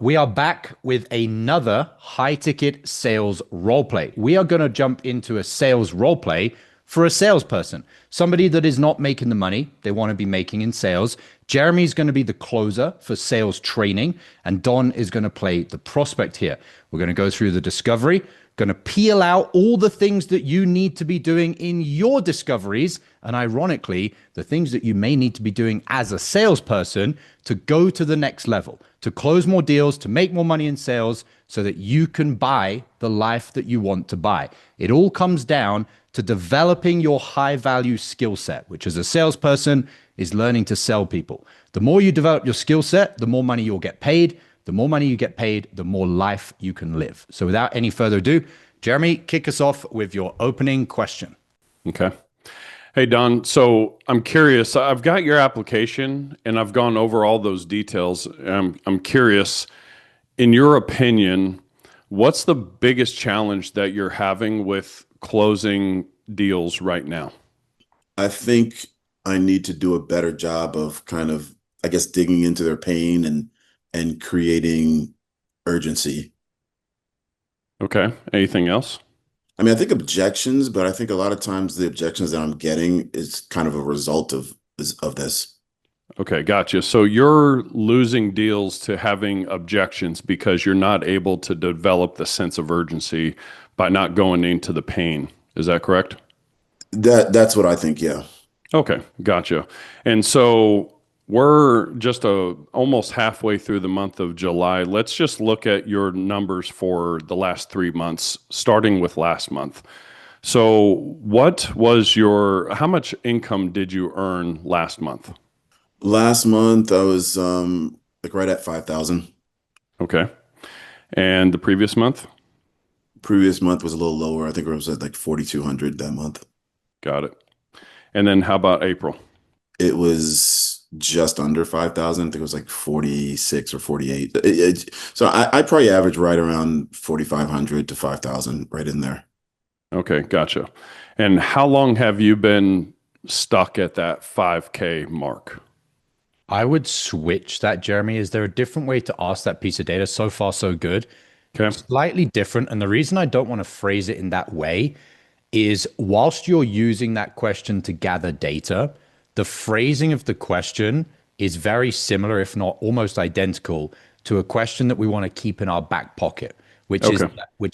We are back with another high ticket sales role play. We are going to jump into a sales role play for a salesperson, somebody that is not making the money they want to be making in sales. Jeremy's going to be the closer for sales training, and Don is going to play the prospect here. We're going to go through the discovery, going to peel out all the things that you need to be doing in your discoveries, and ironically, the things that you may need to be doing as a salesperson to go to the next level, to close more deals, to make more money in sales so that you can buy the life that you want to buy. It all comes down to developing your high value skill set, which as a salesperson is learning to sell people. The more you develop your skill set, the more money you'll get paid. The more money you get paid, the more life you can live. So without any further ado, Jeremy, kick us off with your opening question. Okay. Hey, Don. So I'm curious. I've got your application and I've gone over all those details. I'm curious, in your opinion, what's the biggest challenge that you're having with closing deals right now? I think I need to do a better job of I guess, digging into their pain and creating urgency. Okay. Anything else? I mean, I think objections, but I think a lot of times the objections that I'm getting is kind of a result of this. Okay, gotcha. So you're losing deals to having objections because you're not able to develop the sense of urgency by not going into the pain. Is that correct? That's what I think, yeah. Okay, gotcha. And so we're just almost halfway through the month of July. Let's just look at your numbers for the last 3 months, starting with last month. So how much income did you earn last month? Last month I was like right at 5,000. Okay. And the previous month? Previous month was a little lower. I think it was at like 4,200 that month. Got it. And then how about April? It was just under 5,000. I think it was like 46 or 48. So I probably average right around 4,500 to 5,000, right in there. Okay, gotcha. And how long have you been stuck at that 5K mark? I would switch that, Jeremy. Is there a different way to ask that piece of data? So far, so good. Okay. Slightly different. And the reason I don't want to phrase it in that way is whilst you're using that question to gather data, the phrasing of the question is very similar, if not almost identical, to a question that we want to keep in our back pocket, which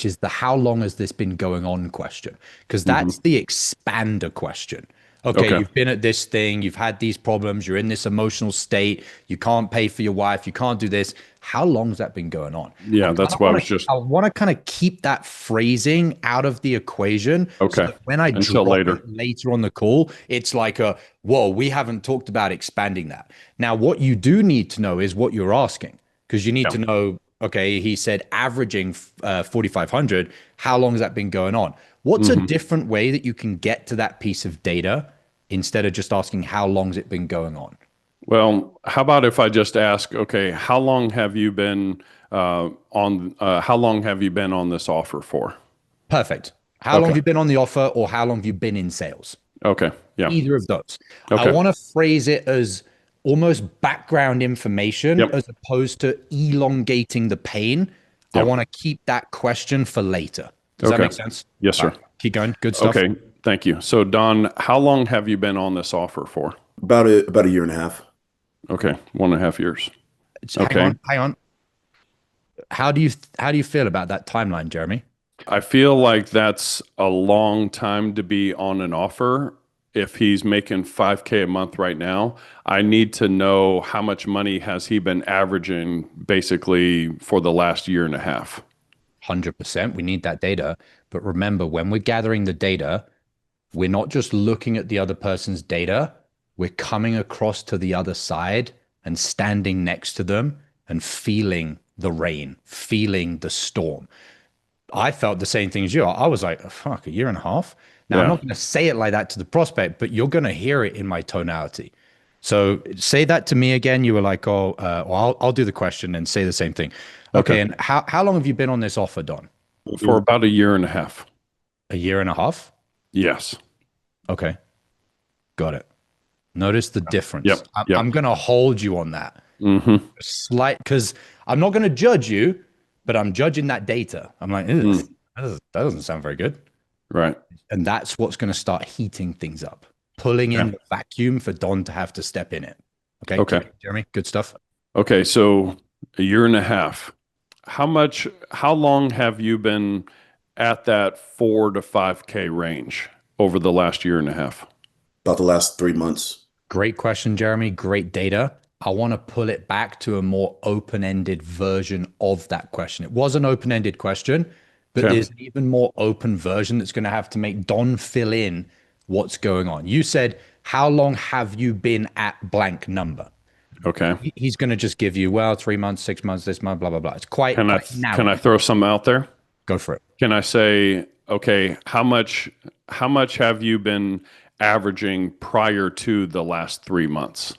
is the how long has this been going on question, because that's the expander question. Okay, you've been at this thing, you've had these problems, you're in this emotional state, you can't pay for your wife, you can't do this. How long has that been going on? Yeah, that's why I want to kind of keep that phrasing out of the equation. Okay. So that when I drop it later on the call, it's like whoa, we haven't talked about expanding that. Now, what you do need to know is what you're asking, because you need to know, okay, he said averaging 4,500. How long has that been going on? What's a different way that you can get to that piece of data instead of just asking how long has it been going on? Well, how about if I just ask, okay, how long have you been on this offer for? Perfect. How long have you been on the offer, or how long have you been in sales? Okay. Yeah. Either of those. Okay. I want to phrase it as almost background information as opposed to elongating the pain. I want to keep that question for later. Does that make sense? Yes, sir. Right. Keep going. Good stuff. Okay. Thank you. So Don, how long have you been on this offer for? About a year and a half. Okay. 1.5 years. Hang on. How do you feel about that timeline, Jeremy? I feel like that's a long time to be on an offer. If he's making 5K a month right now, I need to know how much money has he been averaging basically for the last year and a half. 100%. We need that data. But remember, when we're gathering the data, we're not just looking at the other person's data. We're coming across to the other side and standing next to them and feeling the rain, feeling the storm. I felt the same thing as you. I was like, oh, fuck, a year and a half. Now, I'm not going to say it like that to the prospect, but you're going to hear it in my tonality. So say that to me again. You were like, oh, well, I'll do the question and say the same thing. Okay. And how long have you been on this offer, Don? For about a year and a half. A year and a half? Yes. Okay. Got it. Notice the difference. Yep. I'm going to hold you on that. Mm-hmm. Slight, because I'm not going to judge you, but I'm judging that data. I'm like, "Ugh, Mm. that doesn't sound very good." Right. And that's what's going to start heating things up, pulling in Okay. the vacuum for Don to have to step in it. Okay, Okay. keep it, Jeremy. Good stuff. Okay. So a year and a half. How long have you been at that 4 to 5K range over the last year and a half? About the last 3 months. Great question, Jeremy. Great data. I want to pull it back to a more open-ended version of that question. It was an open-ended question, but Okay. there's an even more open version that's going to have to make Don fill in what's going on. You said, how long have you been at blank number? Okay. He's going to just give you, well, 3 months, 6 months, this month, blah, blah, blah. It's quite, quite Can narrow. I throw some out there? Go for it. Can I say, okay, how much have you been averaging prior to the last 3 months?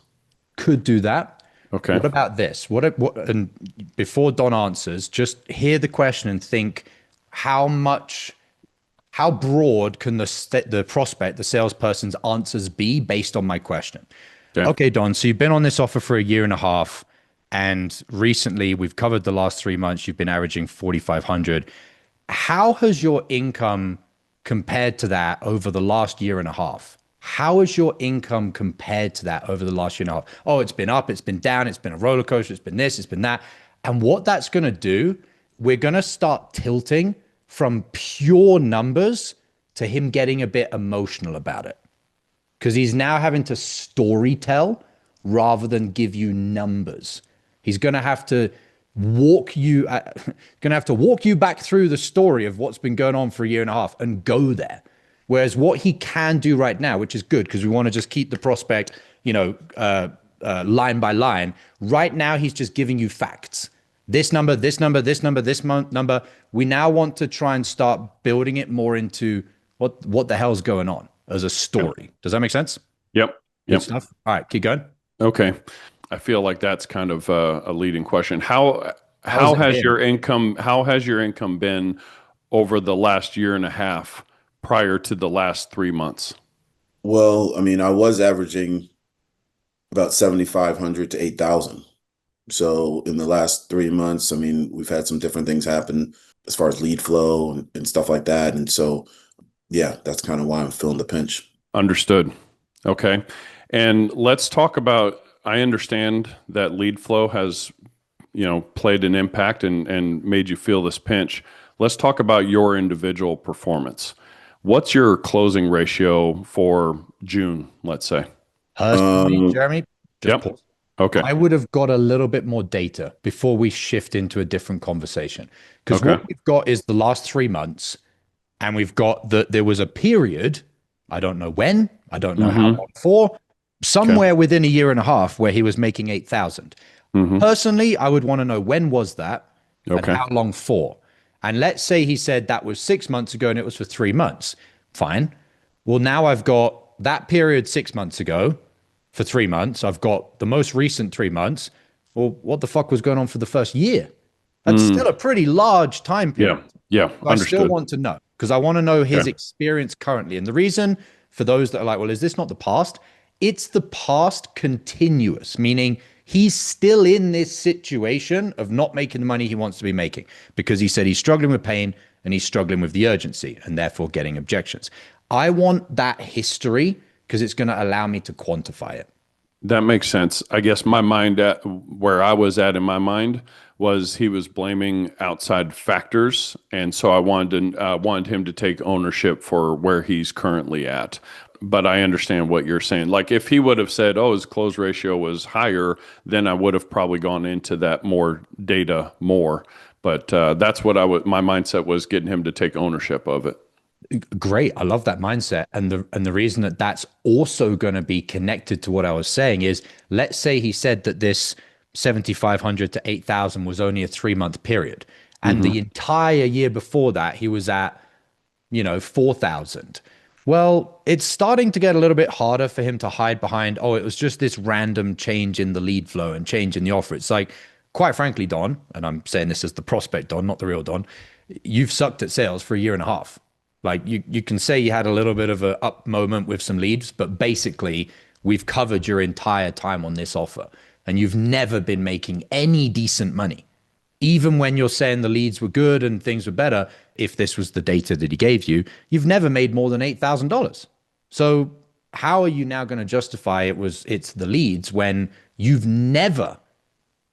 Could do that. Okay. What about this? And before Don answers, just hear the question and think how much, how broad can the prospect, the salesperson's answers be based on my question? Okay. Okay, Don, so you've been on this offer for a year and a half, and recently we've covered the last 3 months, you've been averaging 4,500. How has your income compared to that over the last year and a half? How has your income compared to that over the last year and a half? Oh, it's been up, it's been down, it's been a roller coaster, it's been this, it's been that. And what that's going to do, we're going to start tilting from pure numbers to him getting a bit emotional about it, because he's now having to story tell rather than give you numbers. He's going to have to walk you back through the story of what's been going on for a year and a half and go there. Whereas what he can do right now, which is good because we want to just keep the prospect, line by line. Right now, he's just giving you facts. This number, this number, this number, this month number. We now want to try and start building it more into what the hell's going on as a story. Does that make sense? Yep. Good Yep. stuff. All right, keep going. Okay. I feel like that's kind of a leading question. How How's it has been? your income been over the last year and a half prior to the last 3 months? Well, I mean, I was averaging about 7,500 to 8,000. So in the last 3 months, I mean, we've had some different things happen as far as lead flow and stuff like that. And so, yeah, that's kind of why I'm feeling the pinch. Understood. Okay. And let's talk about, I understand that lead flow has, played an impact and made you feel this pinch. Let's talk about your individual performance. What's your closing ratio for June, let's say? Personally, Um, Jeremy, just Yep. pause. Okay. I would have got a little bit more data before we shift into a different conversation. Because Okay. what we've got is the last 3 months, and we've got that there was a period, I don't know when, I don't know how Mm-hmm. long for, Okay. somewhere within a year and a half where he was making 8,000. Mm-hmm. Personally, I would want to know when was that and Okay. how long for. And let's say he said that was 6 months ago and it was for 3 months. Fine. Well, now I've got that period 6 months ago for 3 months. I've got the most recent 3 months. Well, what the fuck was going on for the first year? That's Mm. still a pretty large time period. Yeah. I still Understood. want to know because I want to know his Okay. experience currently. And the reason for those that are like, well, is this not the past? It's the past continuous, meaning he's still in this situation of not making the money he wants to be making because he said he's struggling with pain and he's struggling with the urgency and therefore getting objections. I want that history because it's going to allow me to quantify it. That makes sense. I guess my mind where I was at in my mind was he was blaming outside factors, and so I wanted him to take ownership for where he's currently at. But I understand what you're saying. Like if he would have said, "Oh, his close ratio was higher," then I would have probably gone into that more data more. But that's what my mindset was, getting him to take ownership of it. Great. I love that mindset. And the reason that that's also going to be connected to what I was saying is, let's say he said that this 7,500 to 8,000 was only a 3 month period. And Mm-hmm. the entire year before that, he was at, 4,000. Well, it's starting to get a little bit harder for him to hide behind, oh, it was just this random change in the lead flow and change in the offer. It's like, quite frankly, Don, and I'm saying this as the prospect Don, not the real Don, you've sucked at sales for a year and a half. Like you can say you had a little bit of a up moment with some leads, but basically we've covered your entire time on this offer. and you've never been making any decent money, even when you're saying the leads were good and things were better, if this was the data that he gave you, you've never made more than $8,000. So how are you now going to justify it's the leads when you've never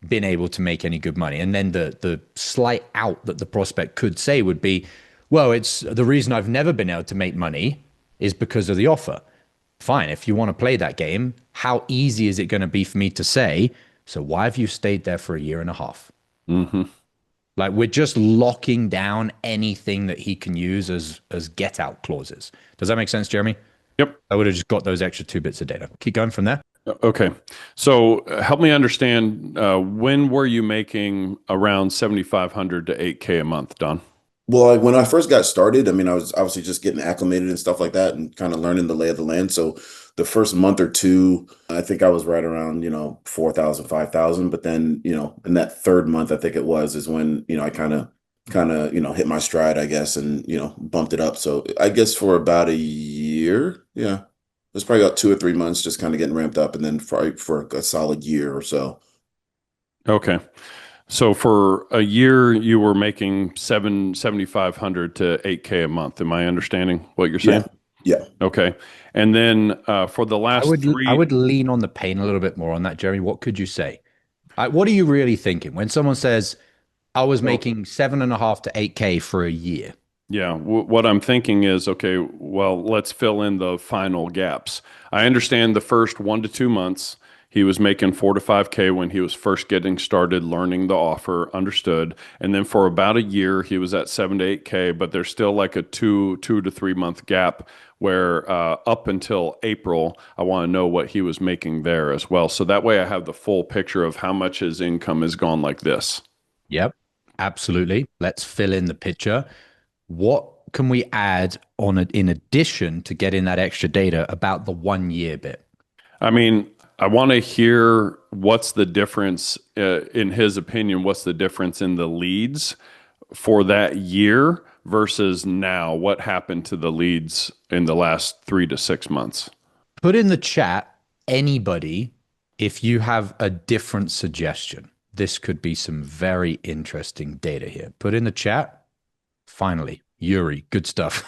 been able to make any good money? And then the slight out that the prospect could say would be, well, it's the reason I've never been able to make money is because of the offer. Fine, if you want to play that game, how easy is it going to be for me to say, so why have you stayed there for a year and a half? Like, we're just locking down anything that he can use as get out clauses. Does that make sense, Jeremy? Yep. I would have just got those extra 2 bits of data. Keep going from there. Okay. So help me understand, when were you making around 7,500 to 8K a month, Don? Well, when I first got started, I mean, I was obviously just getting acclimated and stuff like that and kind of learning the lay of the land. So the first month or two, I think I was right around, 4,000, 5,000. But then, in that third month, I think it was, is when, I kind of, hit my stride, I guess, and, bumped it up. So I guess for about a year, yeah, it was probably about 2 or 3 months, just kind of getting ramped up. And then for a solid year or so. Okay. So for a year, you were making 7,500 to 8K a month. Am I understanding what you're saying? Yeah. Okay. And then for the last I would lean on the pain a little bit more on that, Jeremy. What could you say? What are you really thinking when someone says, I was making 7.5 to 8K for a year? Yeah, what I'm thinking is, okay, well, let's fill in the final gaps. I understand the first 1 to 2 months, he was making 4 to 5K when he was first getting started learning the offer, understood. And then for about a year, he was at 7 to 8K, but there's still like a 2 to 3 month gap where up until April, I want to know what he was making there as well. So that way I have the full picture of how much his income has gone like this. Yep, absolutely. Let's fill in the picture. What can we add on it in addition to getting that extra data about the 1 year bit? I mean, I want to hear what's the difference, in his opinion, what's the difference in the leads for that year versus now? What happened to the leads in the last 3 to 6 months? Put in the chat, anybody, if you have a different suggestion. This could be some very interesting data here. Put in the chat. Finally, Yuri, good stuff.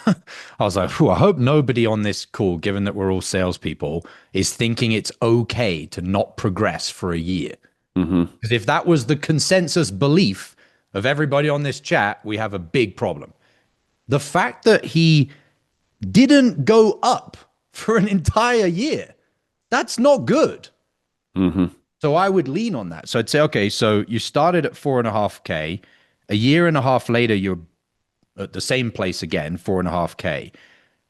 I was like, I hope nobody on this call, given that we're all salespeople, is thinking it's okay to not progress for a year. Because if that was the consensus belief of everybody on this chat, we have a big problem. The fact that he didn't go up for an entire year, that's not good. So I would lean on that. So I'd say, okay, so you started at 4.5K. A year and a half later, you're at the same place again, 4.5K.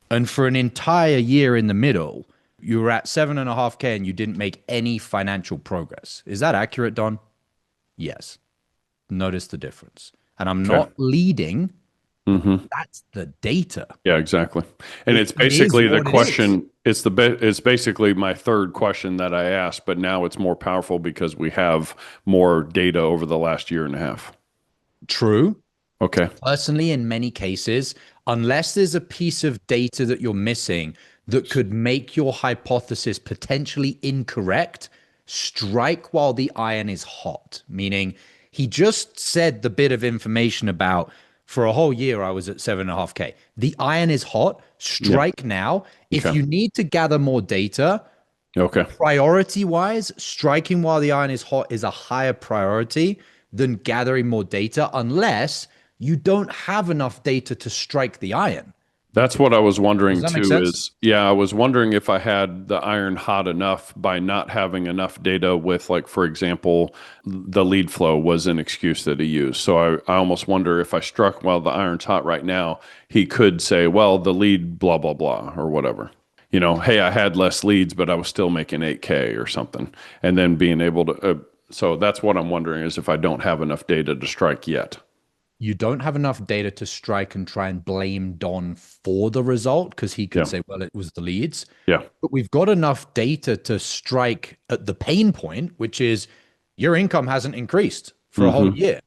And for an entire year in the middle, you were at 7.5K and you didn't make any financial progress. Is that accurate, Don? Yes. Notice the difference. And I'm not leading. That's the data. Yeah, exactly. And it's basically the question. It's basically my third question that I asked, but now it's more powerful because we have more data over the last year and a half. True. Okay. Personally, in many cases, unless there's a piece of data that you're missing that could make your hypothesis potentially incorrect, strike while the iron is hot. Meaning, he just said the bit of information about, for a whole year, I was at 7.5K. The iron is hot. Strike now. If you need to gather more data, priority-wise, striking while the iron is hot is a higher priority than gathering more data, unless you don't have enough data to strike the iron. That's what I was wondering Does that too. make sense? I was wondering if I had the iron hot enough by not having enough data with, like, for example, the lead flow was an excuse that he used. So I almost wonder if I struck while the iron's hot right now, he could say, well, the lead blah, blah, blah, or whatever. Hey, I had less leads, but I was still making 8K or something. And then being able to, so that's what I'm wondering is if I don't have enough data to strike yet. You don't have enough data to strike and try and blame Don for the result, because he could say, well, it was the leads. Yeah. But we've got enough data to strike at the pain point, which is your income hasn't increased for a whole year.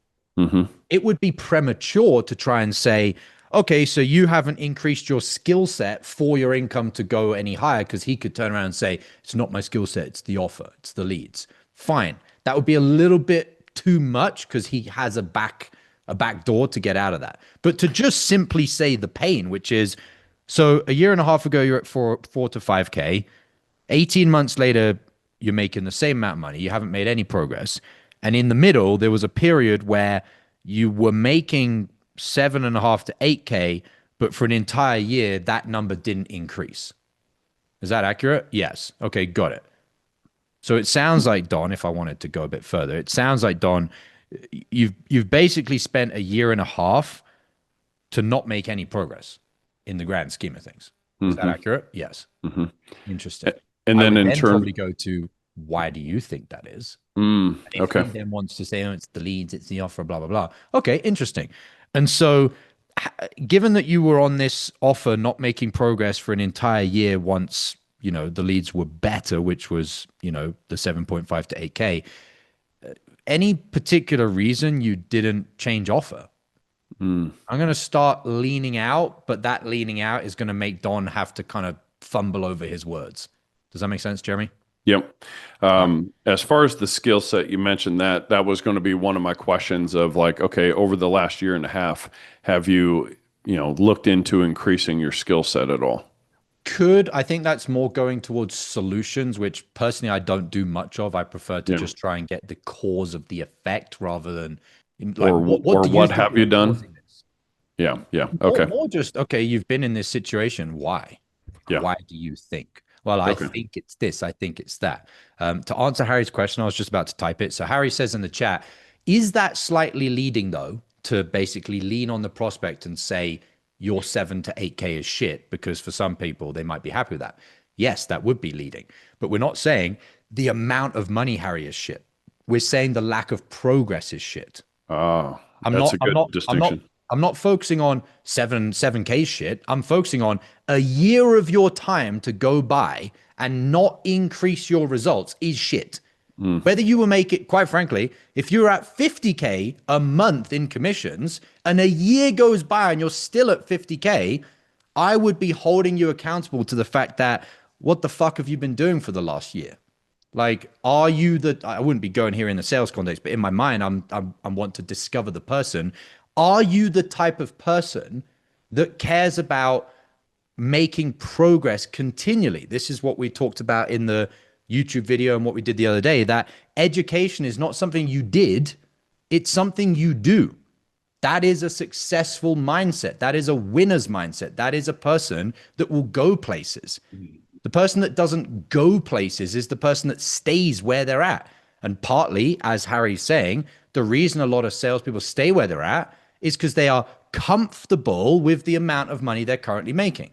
It would be premature to try and say, okay, so you haven't increased your skill set for your income to go any higher, because he could turn around and say, it's not my skill set, it's the offer, it's the leads. fine. That would be a little bit too much because he has a back door to get out of that. But to just simply say the pain, which is, so a year and a half ago you're at four to 5K. 18 months later, you're making the same amount of money. You haven't made any progress. And in the middle, there was a period where you were making 7.5 to 8K, but for an entire year, that number didn't increase. Is that accurate? Yes. Okay, got it. So it sounds like, Don, if I wanted to go a bit further, it sounds like, Don, you've basically spent a year and a half to not make any progress in the grand scheme of things. Is that accurate? Yes. Interesting. And then in turn, probably go to, why do you think that is? And if okay. he then wants to say, oh, it's the leads, it's the offer, blah, blah, blah. Okay, interesting. And so given that you were on this offer, not making progress for an entire year once, the leads were better, which was, the 7.5 to 8K, any particular reason you didn't change offer? I'm going to start leaning out, but that leaning out is going to make Don have to kind of fumble over his words. Does that make sense, Jeremy? Yep. As far as the skill set, you mentioned that was going to be one of my questions of like, okay, over the last year and a half, have you, looked into increasing your skill set at all? I think that's more going towards solutions, which personally I don't do much of. I prefer to just try and get the cause of the effect rather than like, what have you done? Yeah. Okay. More just, okay, you've been in this situation. Why? Yeah. Why do you think? Well, I think it's this. I think it's that. To answer Harry's question, I was just about to type it. So Harry says in the chat, is that slightly leading though to basically lean on the prospect and say your 7 to 8K is shit? Because for some people, they might be happy with that. Yes, that would be leading. But we're not saying the amount of money, Harry, is shit. We're saying the lack of progress is shit. That's a good distinction. I'm not focusing on 7K shit. I'm focusing on a year of your time to go by and not increase your results is shit. Whether you will make it, quite frankly, if you're at 50K a month in commissions and a year goes by and you're still at 50K, I would be holding you accountable to the fact that what the fuck have you been doing for the last year? Like, are you I wouldn't be going here in the sales context, but in my mind, I want to discover the person. Are you the type of person that cares about making progress continually? This is what we talked about in the YouTube video and what we did the other day, that education is not something you did, it's something you do. That is a successful mindset. That is a winner's mindset. That is a person that will go places. The person that doesn't go places is the person that stays where they're at. And partly, as Harry's saying, the reason a lot of salespeople stay where they're at is because they are comfortable with the amount of money they're currently making.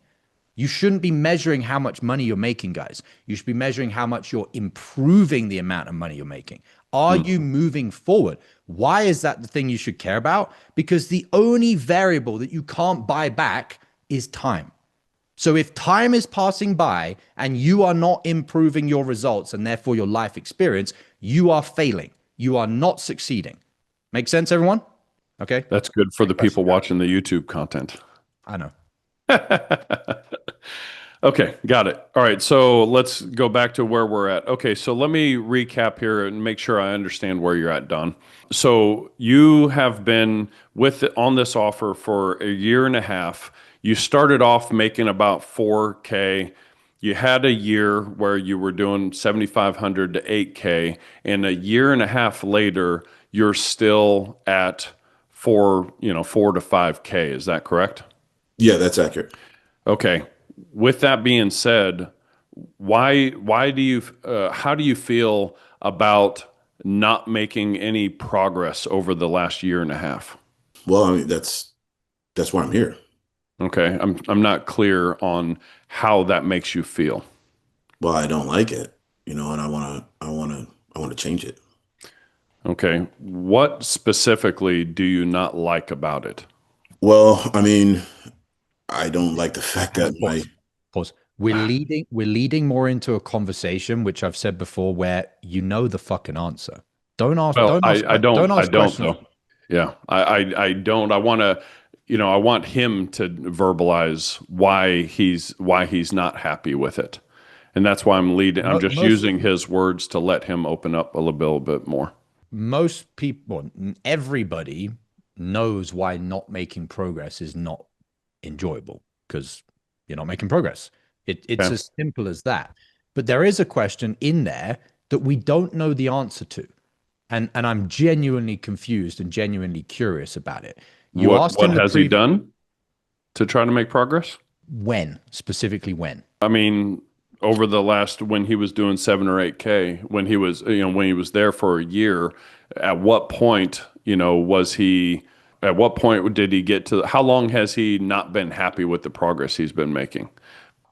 You shouldn't be measuring how much money you're making, guys. You should be measuring how much you're improving the amount of money you're making. Are you moving forward? Why is that the thing you should care about? Because the only variable that you can't buy back is time. So if time is passing by and you are not improving your results and therefore your life experience, you are failing. You are not succeeding. Make sense, everyone? Okay. That's good for the people watching the YouTube content. I know. Okay, got it. All right, so let's go back to where we're at. Okay, so let me recap here and make sure I understand where you're at, Don. So you have been on this offer for a year and a half. You started off making about 4K. You had a year where you were doing 7,500 to 8K, and a year and a half later, you're still at 4 to 5K. Is that correct? Yeah, that's accurate. Okay. With that being said, why do you how do you feel about not making any progress over the last year and a half? Well, I mean, that's why I'm here. Okay. I'm not clear on how that makes you feel. Well, I don't like it, and I want to change it. Okay. What specifically do you not like about it? Well, I mean, I don't like the fact that Pause. We're leading more into a conversation, which I've said before, where you know the fucking answer. Don't ask. Well, I don't though. Yeah, I don't. I want to, I want him to verbalize why he's not happy with it, And that's why I'm leading. I'm just Most using his words to let him open up a little bit more. most people, everybody knows why not making progress is not enjoyable because you're not making progress. It's Okay. as simple as that. But there is a question in there that we don't know the answer to. And I'm genuinely confused and genuinely curious about it. You asked What in the has he previous done to try to make progress? when, specifically when. I mean, over the last when he was doing 7 or 8K, when he was when he was there for a year, at what point was he? At what point did he get to? How long has he not been happy with the progress he's been making?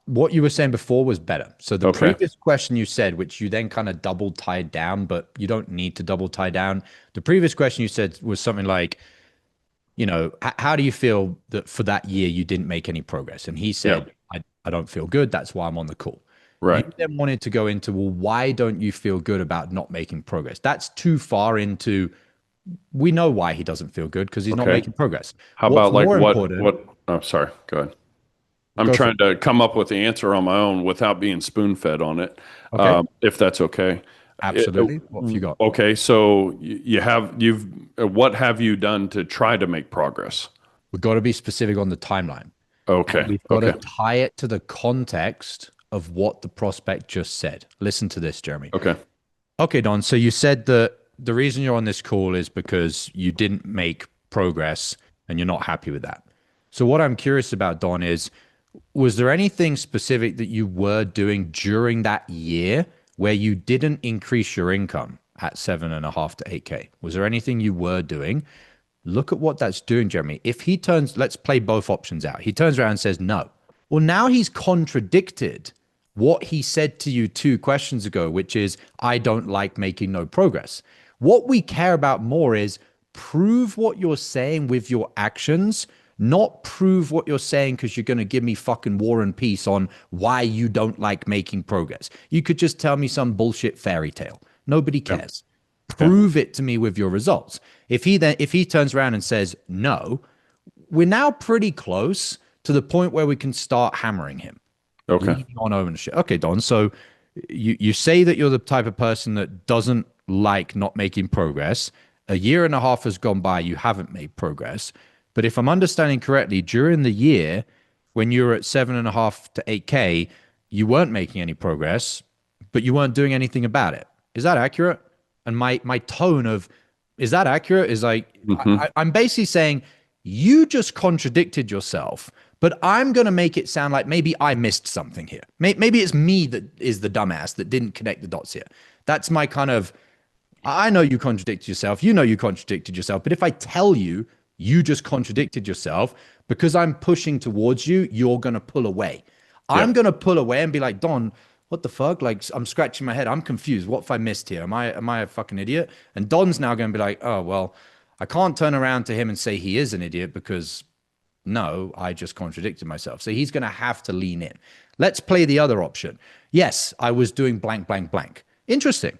What you were saying before was better. So the Okay. previous question you said, which you then kind of double tied down, but you don't need to double tie down. The previous question you said was something like, how do you feel that for that year you didn't make any progress? And he Yeah. said, I don't feel good. That's why I'm on the call. You Right. then wanted to go into, well, why don't you feel good about not making progress? That's too far into, we know why he doesn't feel good because he's not Okay. making progress. How What's about like more important, what? Oh, sorry. Go ahead. I'm go for trying it. to come up with the answer on my own without being spoon fed on it, Okay. if that's okay. It- Absolutely. What have you got? okay, so what have you done to try to make progress? We've got to be specific on the timeline. And Okay, we've got to okay, tie it to the context of what the prospect just said. Listen to this, Jeremy. okay, Okay, Don. So you said that the reason you're on this call is because you didn't make progress and you're not happy with that. So what I'm curious about, Don, is was there anything specific that you were doing during that year where you didn't increase your income at 7.5 to 8K? Was there anything you were doing? Look at what that's doing, Jeremy. If he turns, let's play both options out. He turns around and says no. Well, now he's contradicted what he said to you 2 questions ago, which is, I don't like making no progress. What we care about more is prove what you're saying with your actions, not prove what you're saying because you're going to give me fucking war and peace on why you don't like making progress. You could just tell me some bullshit fairy tale. Nobody yeah, cares. yeah, Prove it to me with your results. If he turns around and says no, we're now pretty close to the point where we can start hammering him, okay, leaning on ownership. Okay, Don. So you say that you're the type of person that doesn't like not making progress. A year and a half has gone by, you haven't made progress. But if I'm understanding correctly, during the year when you were at 7.5 to 8K, you weren't making any progress, but you weren't doing anything about it. Is that accurate? And my tone of is that accurate is like hmm, I'm basically saying you just contradicted yourself, but I'm going to make it sound like maybe I missed something here. Maybe it's me that is the dumbass that didn't connect the dots here. That's my kind of, I know you contradicted yourself. You know you contradicted yourself. But if I tell you, you just contradicted yourself because I'm pushing towards you, you're going to pull away. yeah, I'm going to pull away and be like, Don, what the fuck? Like, I'm scratching my head. I'm confused. What have I missed here? Am I a fucking idiot? And Don's now going to be like, oh, well, I can't turn around to him and say he is an idiot because no, I just contradicted myself. So he's going to have to lean in. Let's play the other option. Yes, I was doing blank, blank, blank. Interesting.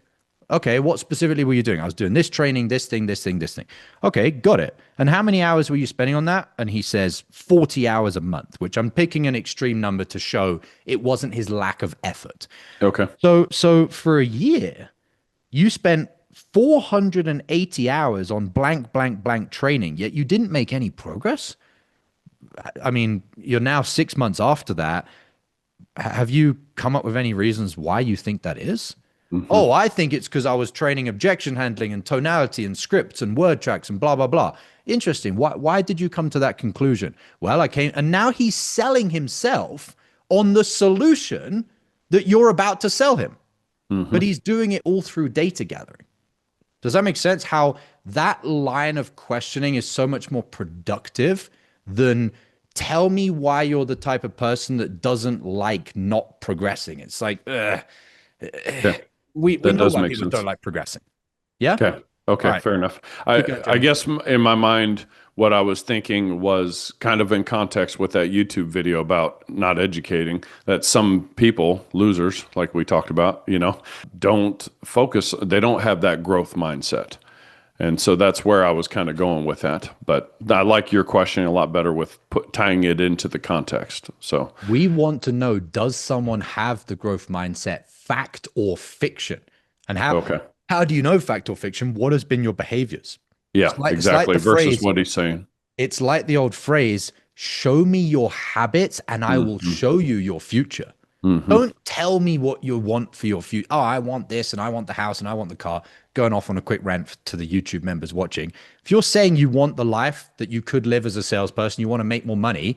Okay, what specifically were you doing? I was doing this training, this thing, this thing, this thing. Okay, got it. And how many hours were you spending on that? And he says 40 hours a month, which I'm picking an extreme number to show it wasn't his lack of effort. okay. So for a year, you spent 480 hours on blank, blank, blank training, yet you didn't make any progress. I mean, you're now 6 months after that. Have you come up with any reasons why you think that is? Hmm. Oh, I think it's because I was training objection handling and tonality and scripts and word tracks and blah, blah, blah. Interesting. Why did you come to that conclusion? Well, I came, and now he's selling himself on the solution that you're about to sell him, but Hmm. he's doing it all through data gathering. Does that make sense? How that line of questioning is so much more productive than tell me why you're the type of person that doesn't like not progressing. It's like, ugh. Yeah, We that know does why make people don't sense. like progressing. Yeah. Okay. All Okay. right. Fair enough. Keep going, I Jeremy. guess in my mind, what I was thinking was kind of in context with that YouTube video about not educating that some people, losers, like we talked about, don't focus, they don't have that growth mindset. And so that's where I was kind of going with that. But I like your question a lot better with tying it into the context. So We want to know, does someone have the growth mindset, fact or fiction? And okay, how do you know fact or fiction? What has been your behaviors? yeah, It's like exactly. the Versus phrase, what he's saying. it's like the old phrase, show me your habits and I will Hmm. show you your future. Hmm. Don't tell me what you want for your future. Oh, I want this and I want the house and I want the car. Going off on a quick rant to the YouTube members watching. If you're saying you want the life that you could live as a salesperson, you want to make more money,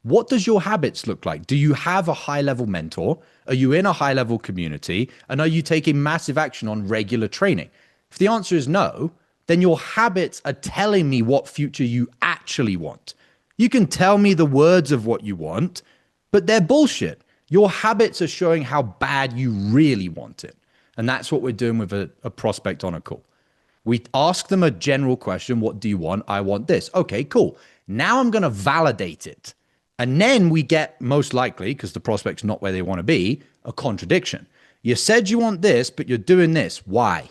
what does your habits look like? Do you have a high level mentor? Are you in a high level community? And are you taking massive action on regular training? If the answer is no, then your habits are telling me what future you actually want. You can tell me the words of what you want, but they're bullshit. Your habits are showing how bad you really want it. And that's what we're doing with a prospect on a call. We ask them a general question. What do you want? I want this. Okay, cool. Now I'm going to validate it. And then we get, most likely, because the prospect's not where they want to be, a contradiction. You said you want this, but you're doing this. Why?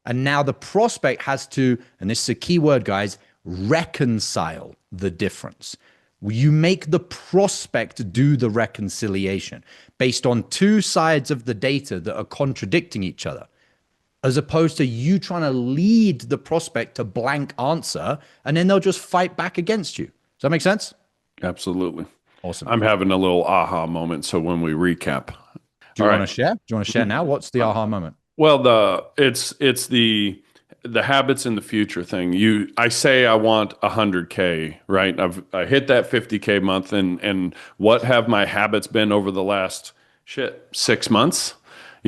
And now the prospect has to, and this is a key word, guys, reconcile the difference. You make the prospect do the reconciliation based on two sides of the data that are contradicting each other, as opposed to you trying to lead the prospect to blank answer, and then they'll just fight back against you. Does that make sense? Absolutely. Awesome. I'm having a little aha moment. So when we recap, Do all you want to right. share? Do you want to share now? What's the aha moment? Well, it's the habits in the future thing. I say I want 100K, right? I hit that 50K month, and what have my habits been over the last 6 months?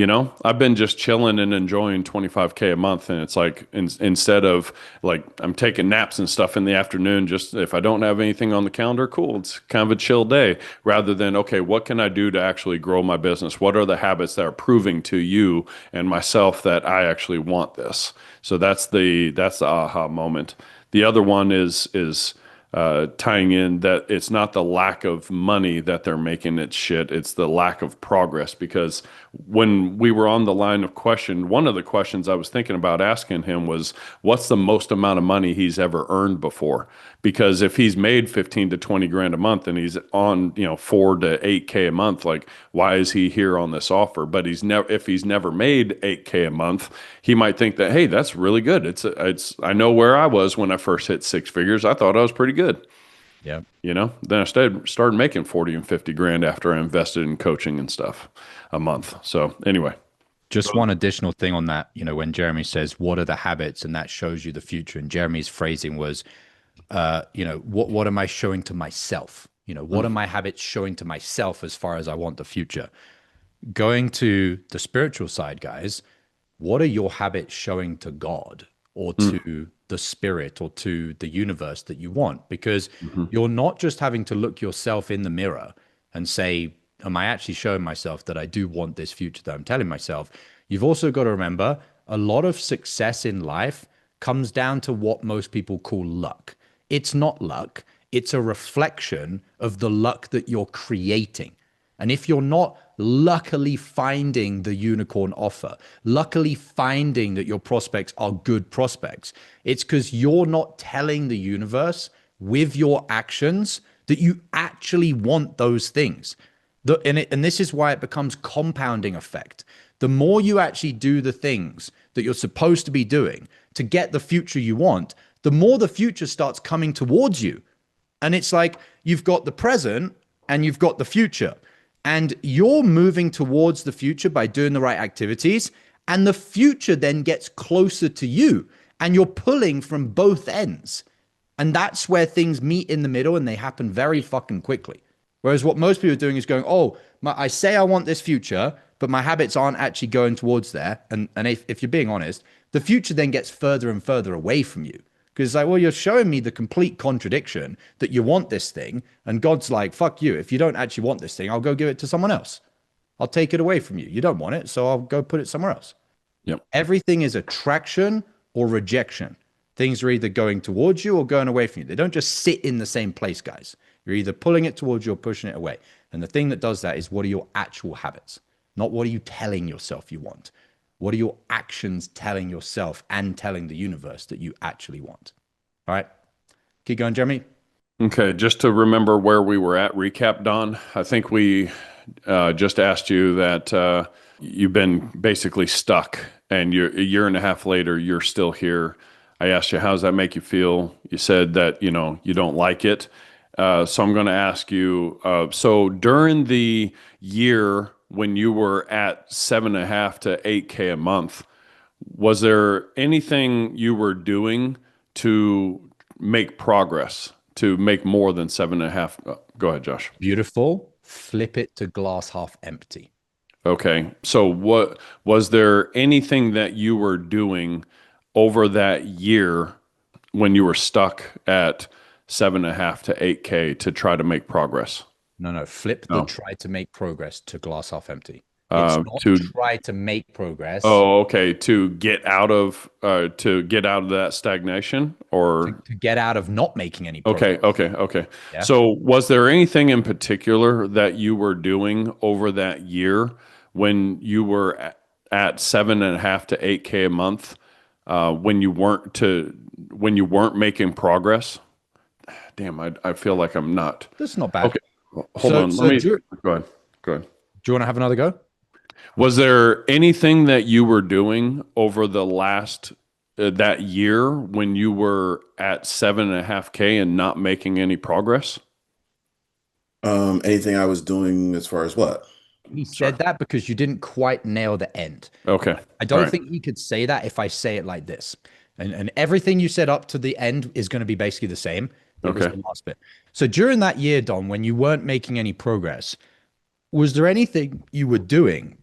I've been just chilling and enjoying 25K a month, and it's like instead of like I'm taking naps and stuff in the afternoon, just if I don't have anything on the calendar, cool, it's kind of a chill day. Rather than okay, what can I do to actually grow my business? What are the habits that are proving to you and myself that I actually want this? So that's the aha moment. The other one is tying in that it's not the lack of money that they're making it shit. It's the lack of progress. Because when we were on the line of question, one of the questions I was thinking about asking him was, what's the most amount of money he's ever earned before? Because if he's made 15 to 20 grand a month and he's on, 4 to 8K a month, like why is he here on this offer? But if he's never made 8K a month, he might think that, hey, that's really good. I know where I was when I first hit six figures. I thought I was pretty good. Yeah. Then I started making 40 and 50 grand after I invested in coaching and stuff a month. So anyway, Just one additional thing on that, when Jeremy says, what are the habits? And that shows you the future. And Jeremy's phrasing was, what am I showing to myself? What are my habits showing to myself as far as I want the future? Going to the spiritual side, guys, what are your habits showing to God or to the spirit or to the universe that you want? Because you're not just having to look yourself in the mirror and say, am I actually showing myself that I do want this future that I'm telling myself? You've also got to remember a lot of success in life comes down to what most people call luck. It's not luck. It's a reflection of the luck that you're creating. And if you're not luckily finding the unicorn offer, luckily finding that your prospects are good prospects, it's because you're not telling the universe with your actions that you actually want those things. And this is why it becomes compounding effect. The more you actually do the things that you're supposed to be doing to get the future you want, the more the future starts coming towards you. And it's like you've got the present and you've got the future. And you're moving towards the future by doing the right activities. And the future then gets closer to you. And you're pulling from both ends. And that's where things meet in the middle and they happen very fucking quickly. Whereas what most people are doing is going, oh, I say I want this future, but my habits aren't actually going towards there. And if you're being honest, the future then gets further and further away from you. Because it's like, well, you're showing me the complete contradiction that you want this thing. And God's like, fuck you. If you don't actually want this thing, I'll go give it to someone else. I'll take it away from you. You don't want it, so I'll go put it somewhere else. yep. Everything is attraction or rejection. Things are either going towards you or going away from you. They don't just sit in the same place, guys. You're either pulling it towards you or pushing it away. And the thing that does that is, what are your actual habits? Not what are you telling yourself you want. What are your actions telling yourself and telling the universe that you actually want? All right. Keep going, Jeremy. Okay, just to remember where we were at, recap, Don. I think we just asked you that you've been basically stuck, and you're a year and a half later, you're still here. I asked you, how does that make you feel? You said that, you don't like it. So I'm going to ask you, so during the year when you were at 7.5 to 8K a month, was there anything you were doing to make progress, to make more than 7.5? Go ahead, Josh. Beautiful. Flip it to glass half empty. Okay. So what was there anything that you were doing over that year when you were stuck at 7.5 to 8K to try to make progress? No. Flip the No. try to make progress to glass half empty. It's not To try to make progress. Oh, okay. To get out of that stagnation, To, or to get out of not making any okay, progress. okay. Yeah. So was there anything in particular that you were doing over that year when you were at 7.5 to 8K a month, when you weren't making progress? Damn, I feel like I'm not. That's not bad. Okay, hold So, on. Let so me do, you- go ahead. Go ahead. do you want to have another go? Was there anything that you were doing over the last that year when you were at 7.5K and not making any progress? Anything I was doing as far as what? He Sorry. said that because you didn't quite nail the end. Okay. I All don't right. think he could say that if I say it like this. And everything you said up to the end is going to be basically the same. It was Okay. the last bit. So during that year, Don, when you weren't making any progress, was there anything you were doing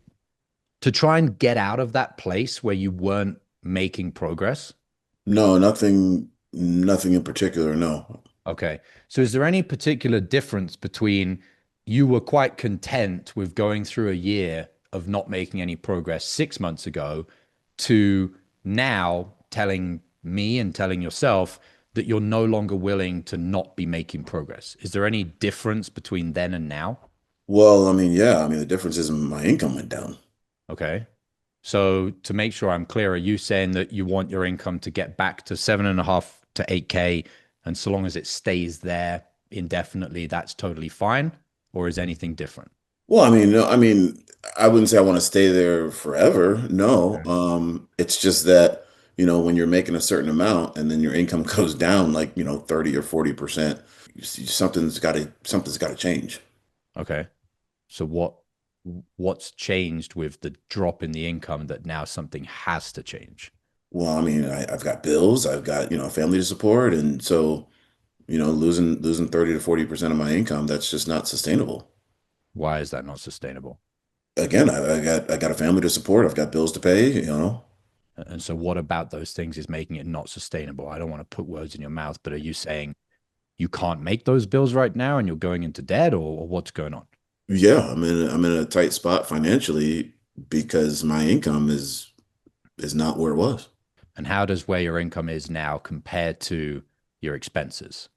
to try and get out of that place where you weren't making progress? No, nothing in particular. No. Okay. So is there any particular difference between you were quite content with going through a year of not making any progress 6 months ago to now telling me and telling yourself that you're no longer willing to not be making progress? Is there any difference between then and now? Well, I mean, yeah, I mean, the difference is my income went down. Okay. So to make sure I'm clear, are you saying that you want your income to get back to 7.5 to 8K, and so long as it stays there indefinitely, that's totally fine? Or is anything different? Well, I mean, no, I mean, I wouldn't say I want to stay there forever. No. Okay. It's just that, when you're making a certain amount and then your income goes down like, 30 or 40%, something's got to change. Okay. So what's changed with the drop in the income that now something has to change? Well, I mean, I've got bills, I've got, a family to support, and so, losing 30 to 40% of my income, that's just not sustainable. Why is that not sustainable? Again, I got a family to support, I've got bills to pay. And so what about those things is making it not sustainable? I don't want to put words in your mouth, but are you saying you can't make those bills right now and you're going into debt, or what's going on? Yeah, I'm in a tight spot financially because my income is not where it was. And how does where your income is now compared to your expenses?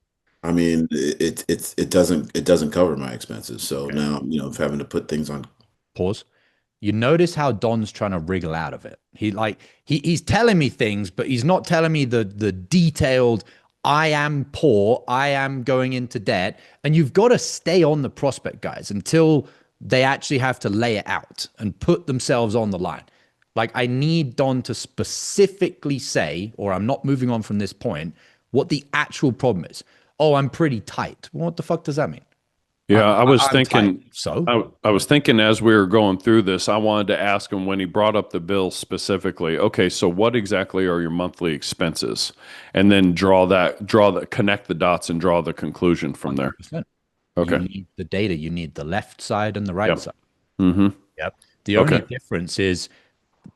I mean, it doesn't cover my expenses. So Okay. now, having to put things on. Pause. You notice how Don's trying to wriggle out of it. He's telling me things, but he's not telling me the detailed, I am poor, I am going into debt. And you've got to stay on the prospect, guys, until they actually have to lay it out and put themselves on the line. Like, I need Don to specifically say, or I'm not moving on from this point, what the actual problem is. Oh, I'm pretty tight. Well, what the fuck does that mean? Yeah, I was I'm tight. thinking. So, I was thinking as we were going through this, I wanted to ask him when he brought up the bill specifically. Okay, so what exactly are your monthly expenses? And then connect the dots and draw the conclusion from there. 100%. You Okay. need the data. You need the left side and the right Yep. side. Mm-hmm. Yep. The only Okay. difference is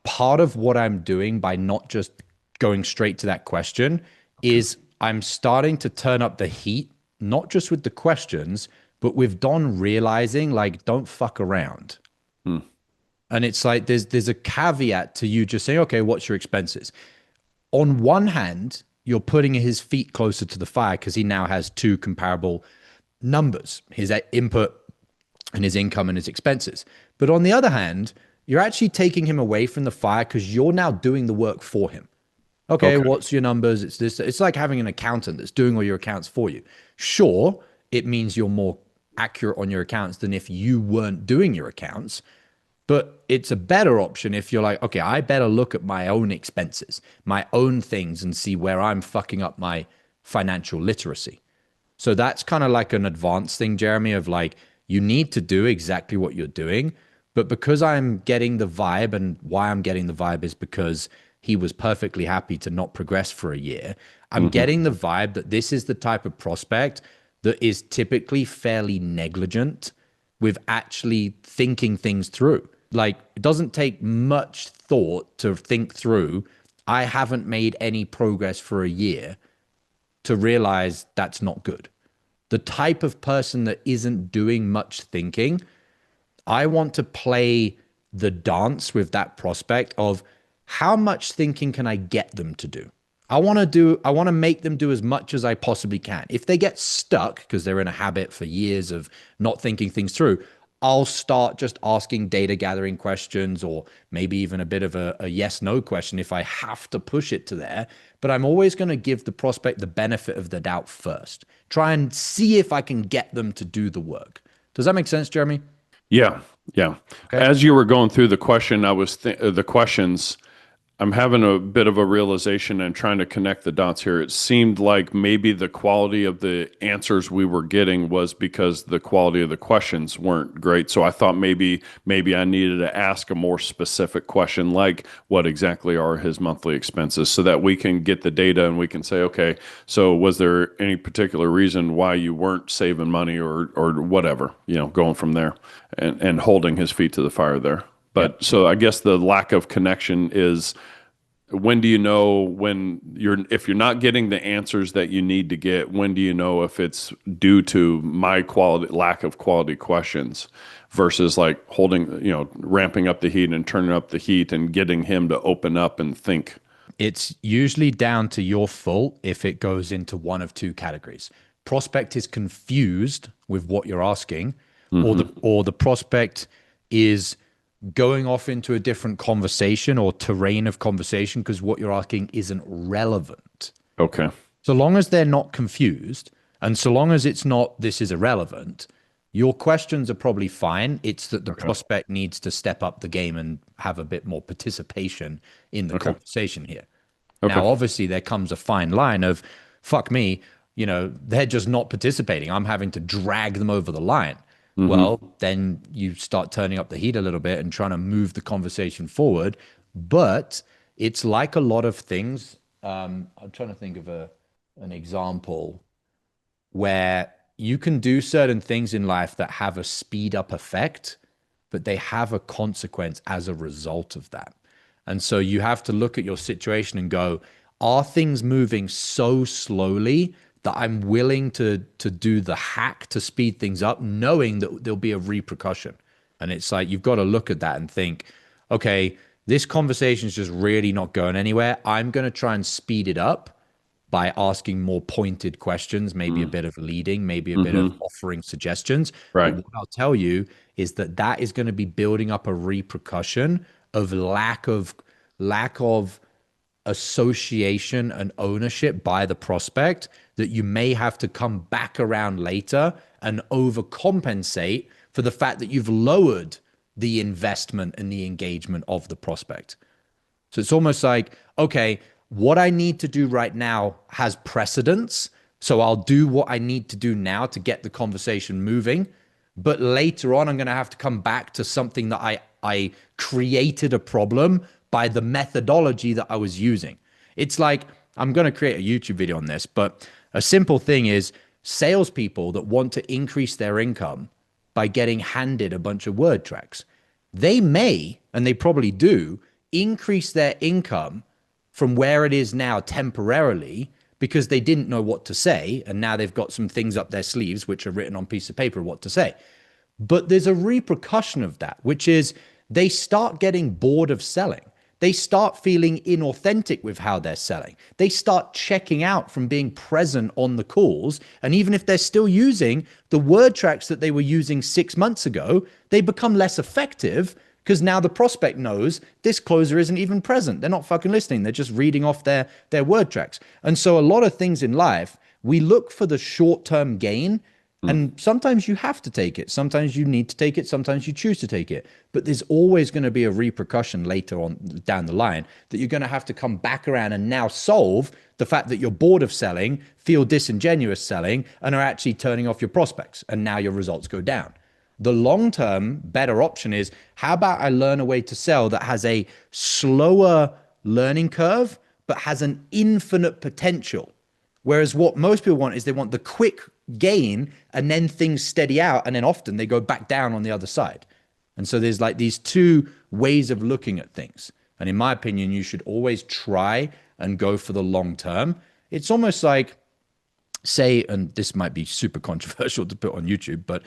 part of what I'm doing by not just going straight to that question is I'm starting to turn up the heat, not just with the questions, but with Don realizing, like, don't fuck around. Hmm. And it's like there's a caveat to you just saying, okay, what's your expenses? On one hand, you're putting his feet closer to the fire because he now has two comparable numbers, his input and his income and his expenses. But on the other hand, you're actually taking him away from the fire because you're now doing the work for him. Okay, Okay. what's your numbers? It's this. It's like having an accountant that's doing all your accounts for you. Sure, it means you're more accurate on your accounts than if you weren't doing your accounts. But it's a better option if you're like, okay, I better look at my own expenses, my own things, and see where I'm fucking up my financial literacy. So that's kind of like an advanced thing, Jeremy, of like, you need to do exactly what you're doing. But because I'm getting the vibe, and why I'm getting the vibe is because he was perfectly happy to not progress for a year. I'm Hmm. getting the vibe that this is the type of prospect that is typically fairly negligent with actually thinking things through. Like, it doesn't take much thought to think through, I haven't made any progress for a year, to realize that's not good. The type of person that isn't doing much thinking, I want to play the dance with that prospect of how much thinking can I get them to do? I want to make them do as much as I possibly can. If they get stuck because they're in a habit for years of not thinking things through, I'll start just asking data gathering questions, or maybe even a bit of a yes no question if I have to push it to there. But I'm always going to give the prospect the benefit of the doubt first. Try and see if I can get them to do the work. Does that make sense, Jeremy? Yeah, yeah. Okay. As you were going through the question, the questions. I'm having a bit of a realization and trying to connect the dots here. It seemed like maybe the quality of the answers we were getting was because the quality of the questions weren't great. So I thought maybe I needed to ask a more specific question, like what exactly are his monthly expenses, so that we can get the data and we can say, okay, so was there any particular reason why you weren't saving money, or whatever, going from there, and holding his feet to the fire there. Yep. But so I guess the lack of connection is, when do you know when if you're not getting the answers that you need to get? When do you know if it's due to my lack of quality questions versus like ramping up the heat and turning up the heat and getting him to open up and think? It's usually down to your fault if it goes into one of two categories. Prospect is confused with what you're asking, or the Hmm. prospect is going off into a different conversation or terrain of conversation because what you're asking isn't relevant. Okay. So long as they're not confused, and so long as it's not this is irrelevant, your questions are probably fine. It's that the Okay. prospect needs to step up the game and have a bit more participation in the Okay. conversation here. Okay. Now, obviously, there comes a fine line of, fuck me, they're just not participating. I'm having to drag them over the line. Hmm. Well, then you start turning up the heat a little bit and trying to move the conversation forward. But it's like a lot of things. I'm trying to think of an example where you can do certain things in life that have a speed up effect, but they have a consequence as a result of that. And so you have to look at your situation and go, are things moving so slowly that I'm willing to do the hack to speed things up, knowing that there'll be a repercussion? And it's like you've got to look at that and think, okay, this conversation is just really not going anywhere. I'm going to try and speed it up by asking more pointed questions, maybe a bit of leading, maybe a bit of Hmm. offering suggestions. But Right. what I'll tell you is that that is going to be building up a repercussion of lack of association and ownership by the prospect, that you may have to come back around later and overcompensate for the fact that you've lowered the investment and the engagement of the prospect. So it's almost like, okay, what I need to do right now has precedence. So I'll do what I need to do now to get the conversation moving. But later on, I'm going to have to come back to something that I created a problem by the methodology that I was using. It's like, I'm going to create a YouTube video on this, but a simple thing is salespeople that want to increase their income by getting handed a bunch of word tracks. They may, and they probably do, increase their income from where it is now temporarily because they didn't know what to say. And now they've got some things up their sleeves, which are written on a piece of paper, what to say. But there's a repercussion of that, which is they start getting bored of selling. They start feeling inauthentic with how they're selling. They start checking out from being present on the calls. And even if they're still using the word tracks that they were using 6 months ago, they become less effective because now the prospect knows this closer isn't even present. They're not fucking listening. They're just reading off their word tracks. And so a lot of things in life, we look for the short-term gain, and sometimes you have to take it. Sometimes you need to take it. Sometimes you choose to take it. But there's always going to be a repercussion later on down the line that you're going to have to come back around and now solve the fact that you're bored of selling, feel disingenuous selling, and are actually turning off your prospects. And now your results go down. The long-term better option is, how about I learn a way to sell that has a slower learning curve, but has an infinite potential? Whereas what most people want is they want the quick gain and then things steady out. And then often they go back down on the other side. And so there's like these two ways of looking at things. And in my opinion, you should always try and go for the long term. It's almost like, say, and this might be super controversial to put on YouTube, but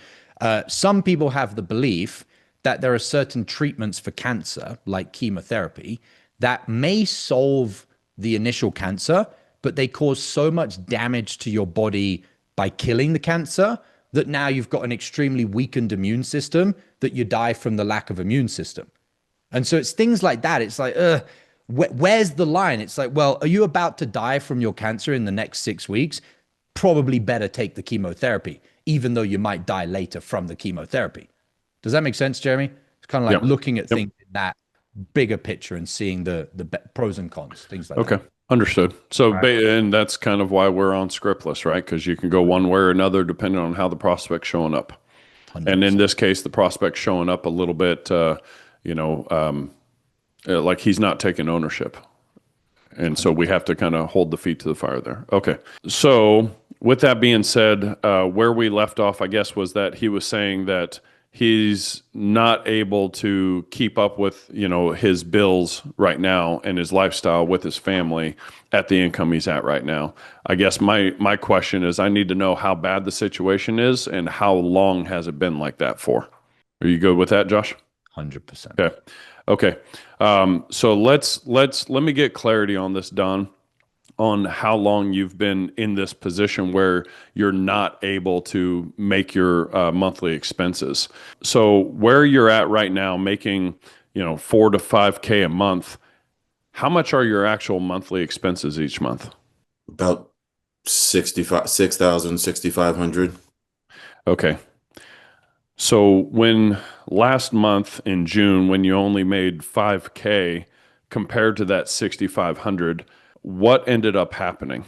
some people have the belief that there are certain treatments for cancer, like chemotherapy, that may solve the initial cancer, but they cause so much damage to your body by killing the cancer that now you've got an extremely weakened immune system that you die from the lack of immune system. And so it's things like that. It's like, where's the line? It's like, well, are you about to die from your cancer in the next 6 weeks? Probably better take the chemotherapy, even though you might die later from the chemotherapy. Does that make sense, Jeremy? It's kind of like looking at things in that bigger picture and seeing the pros and cons, things like that. Okay. Understood. So, and that's kind of why we're on scriptless, right? Because you can go one way or another depending on how the prospect's showing up. 100%. And in this case, the prospect's showing up a little bit, like he's not taking ownership. And so we have to kind of hold the feet to the fire there. Okay. So with that being said, where we left off, I guess, was that he was saying that he's not able to keep up with, his bills right now and his lifestyle with his family at the income he's at right now. I guess my question is, I need to know how bad the situation is and how long has it been like that for? Are you good with that, Josh? 100%. Okay. Okay. So let me get clarity on this, Don, on how long you've been in this position where you're not able to make your monthly expenses. So where you're at right now, making, 4 to 5K a month, how much are your actual monthly expenses each month? About 6,500. Okay. So when last month in June, when you only made 5K compared to that 6,500, what ended up happening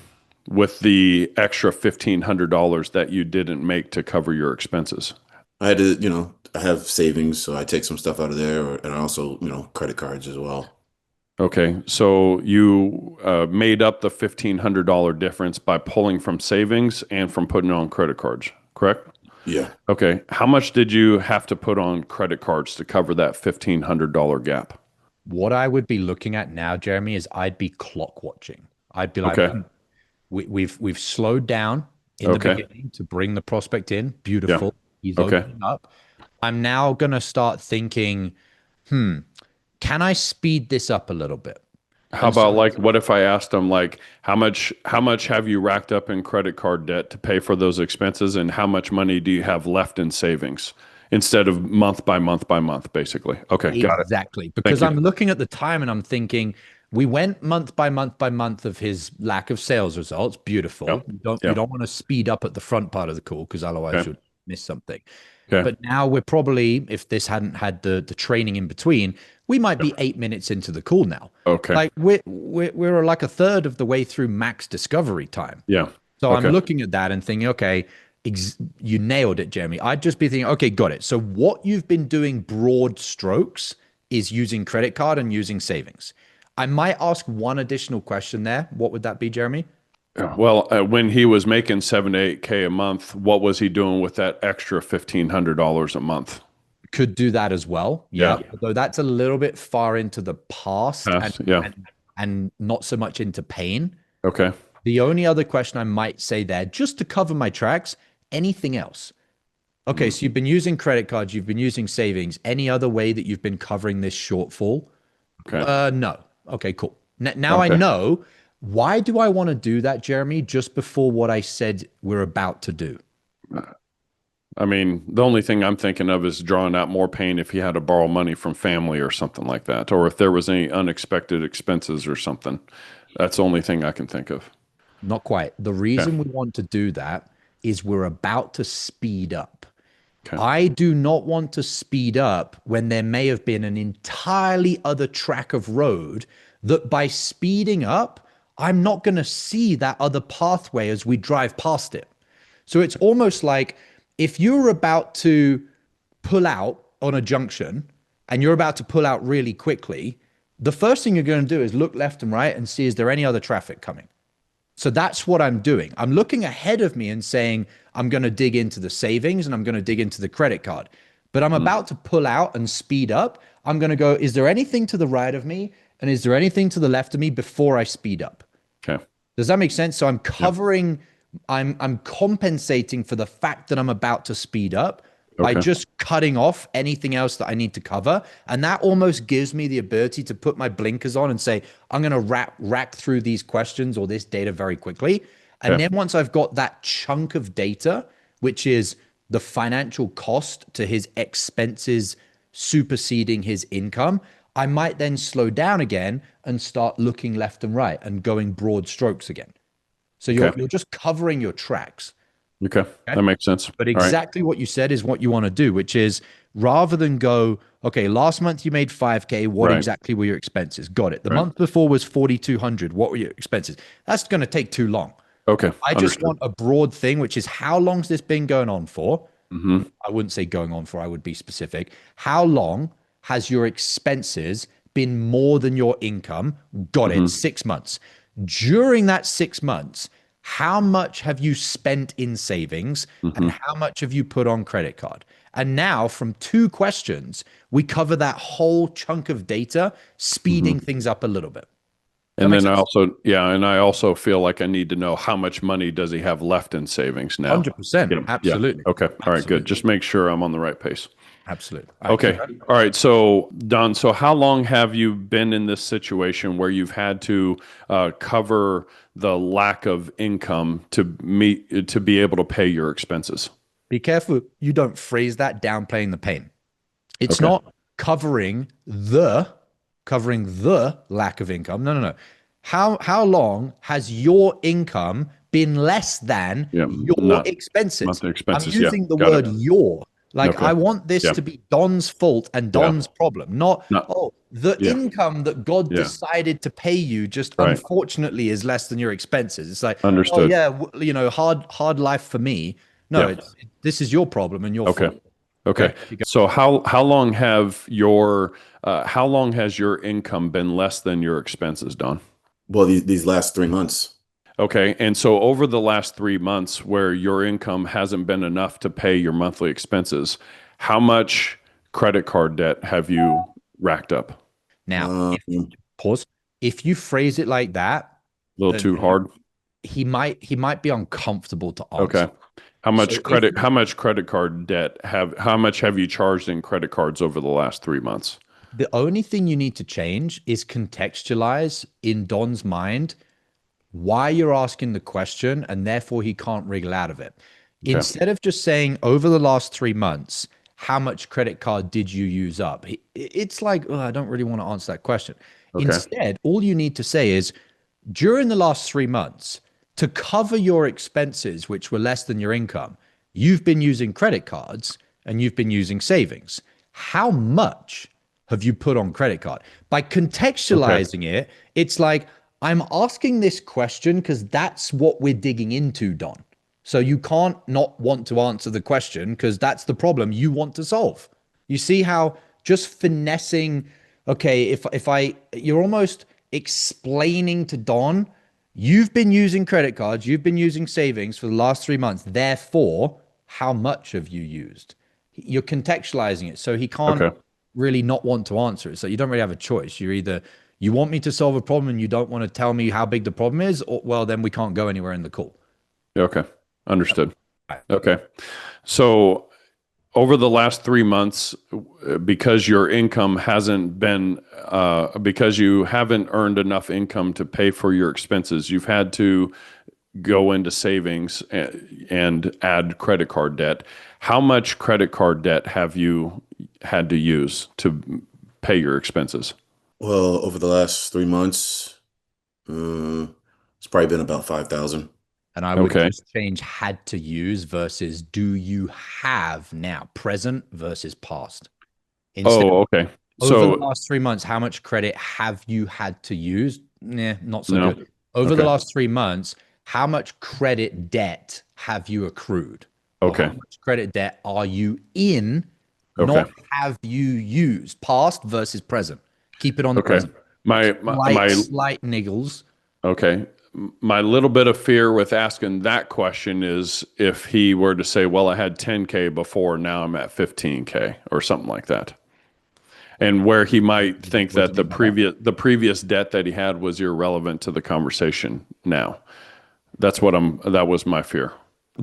with the extra $1,500 that you didn't make to cover your expenses? I had to, I have savings, so I take some stuff out of there, and also, credit cards as well. Okay, so you made up the $1,500 difference by pulling from savings and from putting on credit cards, correct? Yeah. Okay, how much did you have to put on credit cards to cover that $1,500 gap? What I would be looking at now, Jeremy, is I'd be clock watching. I'd be like, okay. We've slowed down in the beginning to bring the prospect in. Beautiful. Yeah. He's opening up. I'm now going to start thinking, can I speed this up a little bit? How about what if I asked them how much have you racked up in credit card debt to pay for those expenses, and how much money do you have left in savings? Instead of month by month by month, basically. Okay, got it. Exactly. Because I'm looking at the time and I'm thinking, we went month by month of his lack of sales results. Beautiful. Yep. You don't want to speed up at the front part of the call, because otherwise you'll miss something. But now we're probably, if this hadn't had the training in between, we might be 8 minutes into the call now. Okay. Like we're like a third of the way through max discovery time. Yeah. So I'm looking at that and thinking, okay, you nailed it, Jeremy. I'd just be thinking, okay, got it. So what you've been doing broad strokes is using credit card and using savings. I might ask one additional question there. What would that be, Jeremy? Well, when he was making 7 to 8K a month, what was he doing with that extra $1,500 a month? Could do that as well. Yeah. Although that's a little bit far into the past and not so much into pain. Okay. The only other question I might say there, just to cover my tracks, anything else? Okay, so you've been using credit cards, you've been using savings. Any other way that you've been covering this shortfall? Okay. No. Okay, cool. Now I know. Why do I want to do that, Jeremy, just before what I said we're about to do? I mean, the only thing I'm thinking of is drawing out more pain if he had to borrow money from family or something like that, or if there was any unexpected expenses or something. That's the only thing I can think of. Not quite. The Okay. reason we want to do that is we're about to speed up. Okay. I do not want to speed up when there may have been an entirely other track of road that by speeding up, I'm not going to see that other pathway as we drive past it. So it's almost like if you're about to pull out on a junction and you're about to pull out really quickly, the first thing you're going to do is look left and right and see, is there any other traffic coming? So that's what I'm doing. I'm looking ahead of me and saying, I'm going to dig into the savings and I'm going to dig into the credit card. But I'm Mm. about to pull out and speed up. I'm going to go, is there anything to the right of me? And is there anything to the left of me before I speed up? Okay. Does that make sense? So I'm Yeah. covering, I'm compensating for the fact that I'm about to speed up by Okay. just cutting off anything else that I need to cover. And that almost gives me the ability to put my blinkers on and say, I'm going to rack through these questions or this data very quickly. And Okay. then once I've got that chunk of data, which is the financial cost to his expenses superseding his income, I might then slow down again and start looking left and right and going broad strokes again. So you're Okay. just covering your tracks. Okay. Okay. That makes sense. But All right. exactly what you said is what you want to do, which is rather than go, okay, last month you made 5K, what Right. exactly were your expenses? Got it. The Right. month before was 4,200. What were your expenses? That's going to take too long. Okay. I just Understood. want a broad thing, which is how long's this been going on for? Hmm. I wouldn't say going on for, I would be specific. How long has your expenses been more than your income? Got it. Hmm. 6 months. During that 6 months, how much have you spent in savings Hmm. and how much have you put on credit card? And now, from 2 questions, we cover that whole chunk of data, Hmm. speeding things up a little bit. Does that And make then sense? I also feel like I need to know how much money does he have left in savings now. 100%. Yeah. Yeah. Absolutely. Okay. All right. Good. Absolutely. Just make sure I'm on the right pace. Absolutely. All right. Keep Okay. going. All right. So, Don, so how long have you been in this situation where you've had to cover the lack of income to be able to pay your expenses? Be careful you don't phrase that downplaying the pain. It's Okay. not covering the lack of income. No, no, no. How long has your income been less than Yeah. your Not expenses? monthly I'm expenses. Yeah. using the Got it. word your. Like Okay. I want this Yeah. to be Don's fault and Yeah. Don's problem, not Not. oh, the Yeah. income that God Yeah. decided to pay you just Right. unfortunately is less than your expenses. It's like, oh Understood. yeah, hard life for me. No, Yeah. this is your problem and your Okay. fault. Okay. Okay. So how long has your income been less than your expenses, Don? Well, these last 3 months. Okay. And so over the last 3 months where your income hasn't been enough to pay your monthly expenses, how much credit card debt have you racked up? A Now, Um, if pause, if you phrase it like that, little uh, too hard? he might be uncomfortable to Okay. answer. So How much have you charged in credit cards over the last 3 months? the only thing you need to change is contextualize in Don's mind why you're asking the question, and therefore he can't wriggle out of it. Okay. Instead of just saying over the last 3 months, how much credit card did you use up? It's like, oh, I don't really want to answer that question. Okay. Instead, all you need to say is during the last 3 months, to cover your expenses, which were less than your income, you've been using credit cards and you've been using savings. How much have you put on credit card? By Okay. contextualizing it, it's like, I'm asking this question because that's what we're digging into, Don. So you can't not want to answer the question because that's the problem you want to solve. You see how just finessing, okay, you're almost explaining to Don, you've been using credit cards, you've been using savings for the last 3 months. Therefore, how much have you used? You're contextualizing it. So he can't Okay. really not want to answer it. So you don't really have a choice. You're either you want me to solve a problem and you don't want to tell me how big the problem is, or well, then we can't go anywhere in the call. Okay. Understood. Right. Okay. So over the last 3 months, because your income hasn't been, because you haven't earned enough income to pay for your expenses, you've had to go into savings and add credit card debt. How much credit card debt have you had to use to pay your expenses? Well, over the last 3 months, it's probably been about 5,000. And I would Okay. just change had to use versus do you have now, present versus past. Instead of Oh, okay. over the So last 3 months, how much credit have you had to use? Nah, not so no. good. Over the Okay. last 3 months, how much credit debt have you accrued? Or how Okay. much credit debt are you in, Okay. not have you used, past versus present? Keep it on the Okay. present. My Slight niggles. okay. My little bit of fear with asking that question is if he were to say, well, I had 10K before, now I'm at 15K or something like that. And where he might think What do that you mean by that? the previous debt that he had was irrelevant to the conversation now. That was my fear.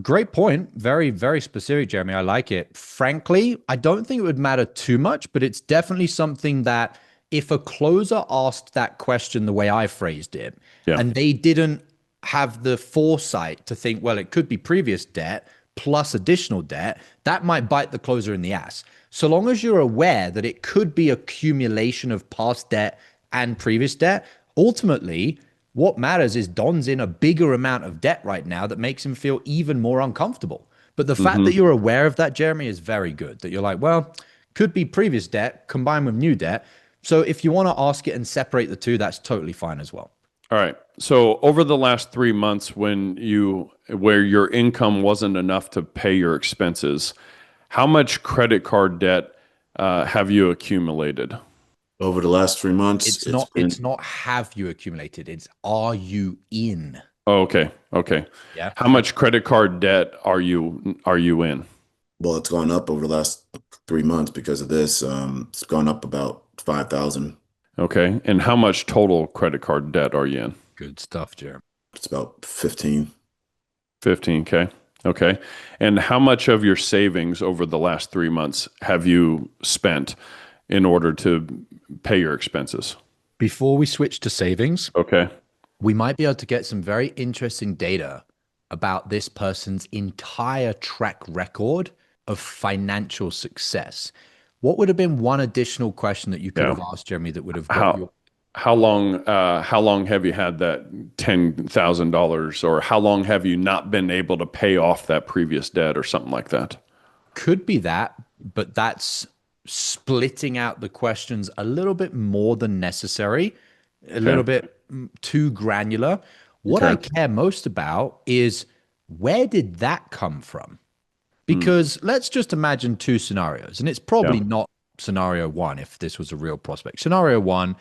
Great point. Very, very specific, Jeremy. I like it. Frankly, I don't think it would matter too much, but it's definitely something that if a closer asked that question the way I phrased it, Yeah. and they didn't have the foresight to think, well, it could be previous debt plus additional debt, that might bite the closer in the ass. So long as you're aware that it could be accumulation of past debt and previous debt, ultimately, what matters is Don's in a bigger amount of debt right now that makes him feel even more uncomfortable. But the fact that Hmm. you're aware of that, Jeremy, is very good. That you're like, well, could be previous debt combined with new debt. So if you want to ask it and separate the two, that's totally fine as well. All right. So over the last 3 months, where your income wasn't enough to pay your expenses, how much credit card debt have you accumulated? Over the last 3 months, It's it's not been, it's not have you accumulated, it's are you in? Oh, okay. Okay. Yeah. How much credit card debt are you in? well, it's gone up over the last 3 months because of this. It's gone up about 5,000. Okay. And how much total credit card debt are you in? Good stuff, Jeremy. It's about 15. 15K. Okay. And how much of your savings over the last 3 months have you spent in order to pay your expenses? Before we switch to savings, Okay. we might be able to get some very interesting data about this person's entire track record of financial success. What would have been one additional question that you could Yeah. have asked Jeremy that would have got you? How long have you had that $10,000, or how long have you not been able to pay off that previous debt or something like that? Could be that, but that's splitting out the questions a little bit more than necessary, a little Okay. bit too granular. What I Okay. care most about is where did that come from? Hmm. Because let's just imagine two scenarios, and it's Yeah. probably not scenario one if this was a real prospect. Scenario one,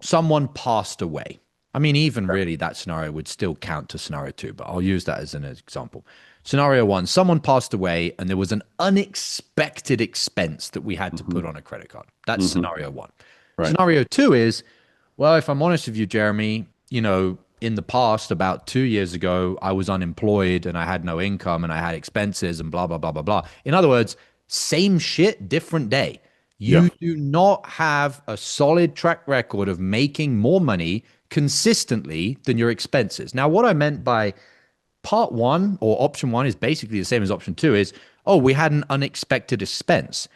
someone passed away. I mean, even really that scenario would still count to scenario two, but I'll use that as an example. Scenario one, someone passed away and there was an unexpected expense that we had to Hmm. put on a credit card. That's Hmm. scenario one. Right. Scenario two is, well, if I'm honest with you, Jeremy, in the past, about 2 years ago, I was unemployed and I had no income and I had expenses and blah, blah, blah, blah, blah. In other words, same shit, different day. Yeah. You do not have a solid track record of making more money consistently than your expenses. Now, what I meant by part one or option one is basically the same as option two is, oh, we had an unexpected expense.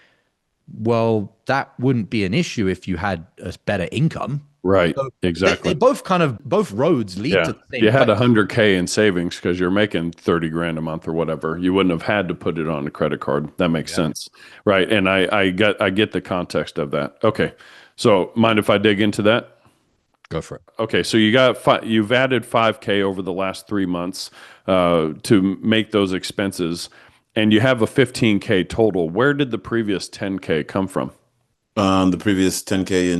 Well, that wouldn't be an issue if you had a better income. Right. So they Exactly. both roads lead Yeah. to the If same you had place. 100K in savings because you're making 30 grand a month or whatever, you wouldn't have had to put it on a credit card. That makes Yeah, sense. Right. And I get the context of that. Okay. So mind if I dig into that? go for it. Okay, so you've added 5K over the last 3 months to make those expenses, and you have a 15K total. Where did the previous 10K come from? The previous 10K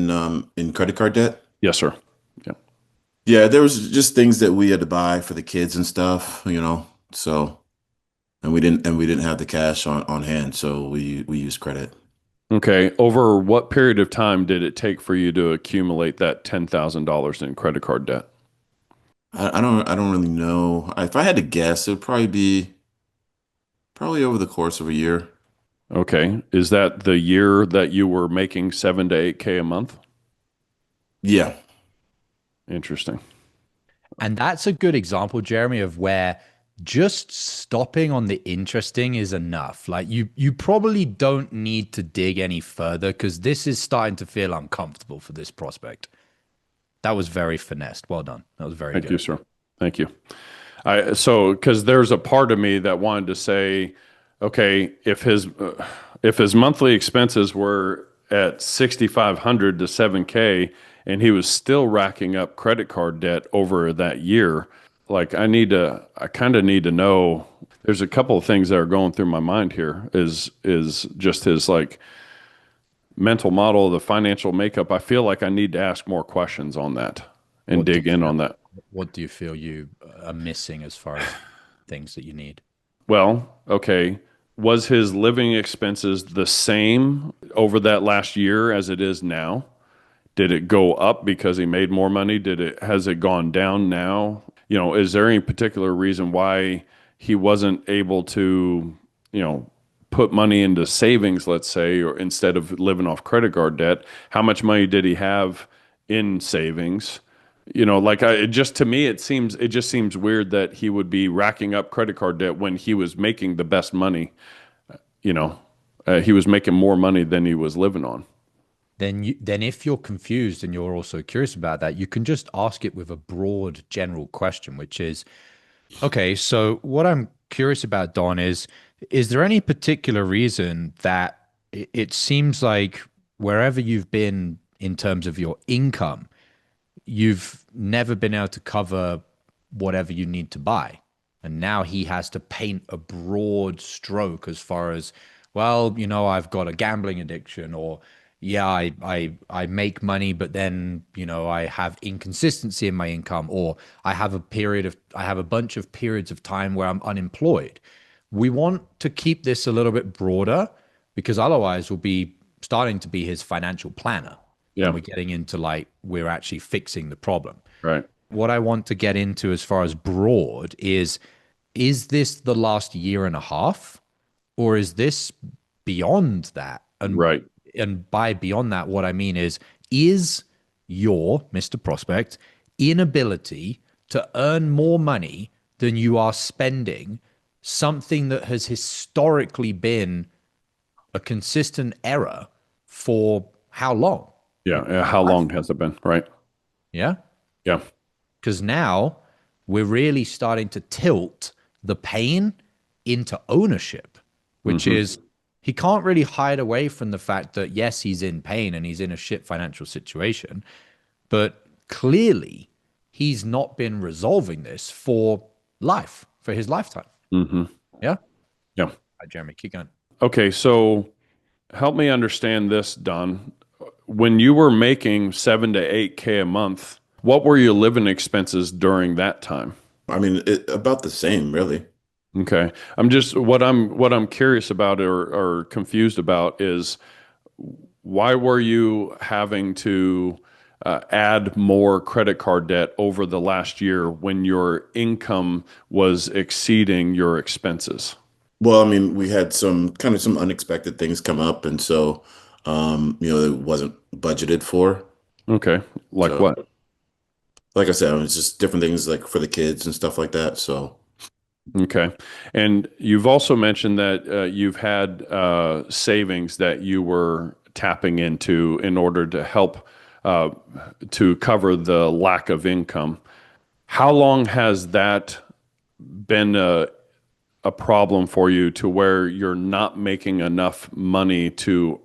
in credit card debt. Yes, sir. Yeah. Yeah, there was just things that we had to buy for the kids and stuff. So and we didn't have the cash on hand, so we used credit. Okay. Over what period of time did it take for you to accumulate that $10,000 in credit card debt? I don't really know. If I had to guess, it would probably be probably over the course of a year. Okay. Is that the year that you were making 7 to 8K a month? Yeah. Interesting. And that's a good example, Jeremy, of where just stopping on the interesting is enough. Like you probably don't need to dig any further because this is starting to feel uncomfortable for this prospect. That was very finessed. Well done. That was very Thank you, good. sir. Thank you. So because there's a part of me that wanted to say, okay, if his monthly expenses were at 6,500 to 7K and he was still racking up credit card debt over that year, like I kind of need to know. There's a couple of things that are going through my mind here. Is just his like mental model of the financial makeup. I feel like I need to ask more questions on that and What do dig you in feel, on that. what do you feel you are missing as far as things that you need? Well, okay. Was his living expenses the same over that last year as it is now? Did it go up because he made more money? Has it gone down now? Is there any particular reason why he wasn't able to, put money into savings, let's say, or instead of living off credit card debt? How much money did he have in savings? Like it just to me, it just seems weird that he would be racking up credit card debt when he was making the best money. You know, he was making more money than he was living on. Then if you're confused and you're also curious about that, you can just ask it with a broad general question, which is, okay, so what I'm curious about, Don, is there any particular reason that it seems like wherever you've been in terms of your income, you've never been able to cover whatever you need to buy. And now he has to paint a broad stroke as far as, well, I've got a gambling addiction, or yeah, I make money, but then, I have inconsistency in my income, or I have a bunch of periods of time where I'm unemployed. We want to keep this a little bit broader because otherwise we'll be starting to be his financial planner and Yeah, we're getting into like we're actually fixing the problem. right. What I want to get into as far as broad is this the last year and a half, or is this beyond that? Right. And by beyond that, what I mean is your Mr. Prospect inability to earn more money than you are spending something that has historically been a consistent error for how long? Yeah. How long has it been? Right. Yeah. Yeah. Because now we're really starting to tilt the pain into ownership, which Hmm. is he can't really hide away from the fact that, yes, he's in pain and he's in a shit financial situation, but clearly he's not been resolving this for life, for his lifetime. Hmm. Yeah. Yeah. Hi, Jeremy, keep going. Okay. So help me understand this, Don. When you were making 7 to 8K a month, what were your living expenses during that time? I mean, about the same, really. Okay. What I'm curious about or confused about is why were you having to add more credit card debt over the last year when your income was exceeding your expenses? Well, I mean, we had some unexpected things come up, and so it wasn't budgeted for. Okay. Like So, what? like I said, it's just different things like for the kids and stuff like that. So, Okay. And you've also mentioned that you've had savings that you were tapping into in order to help uh, to cover the lack of income. How long has that been a problem for you to where you're not making enough money to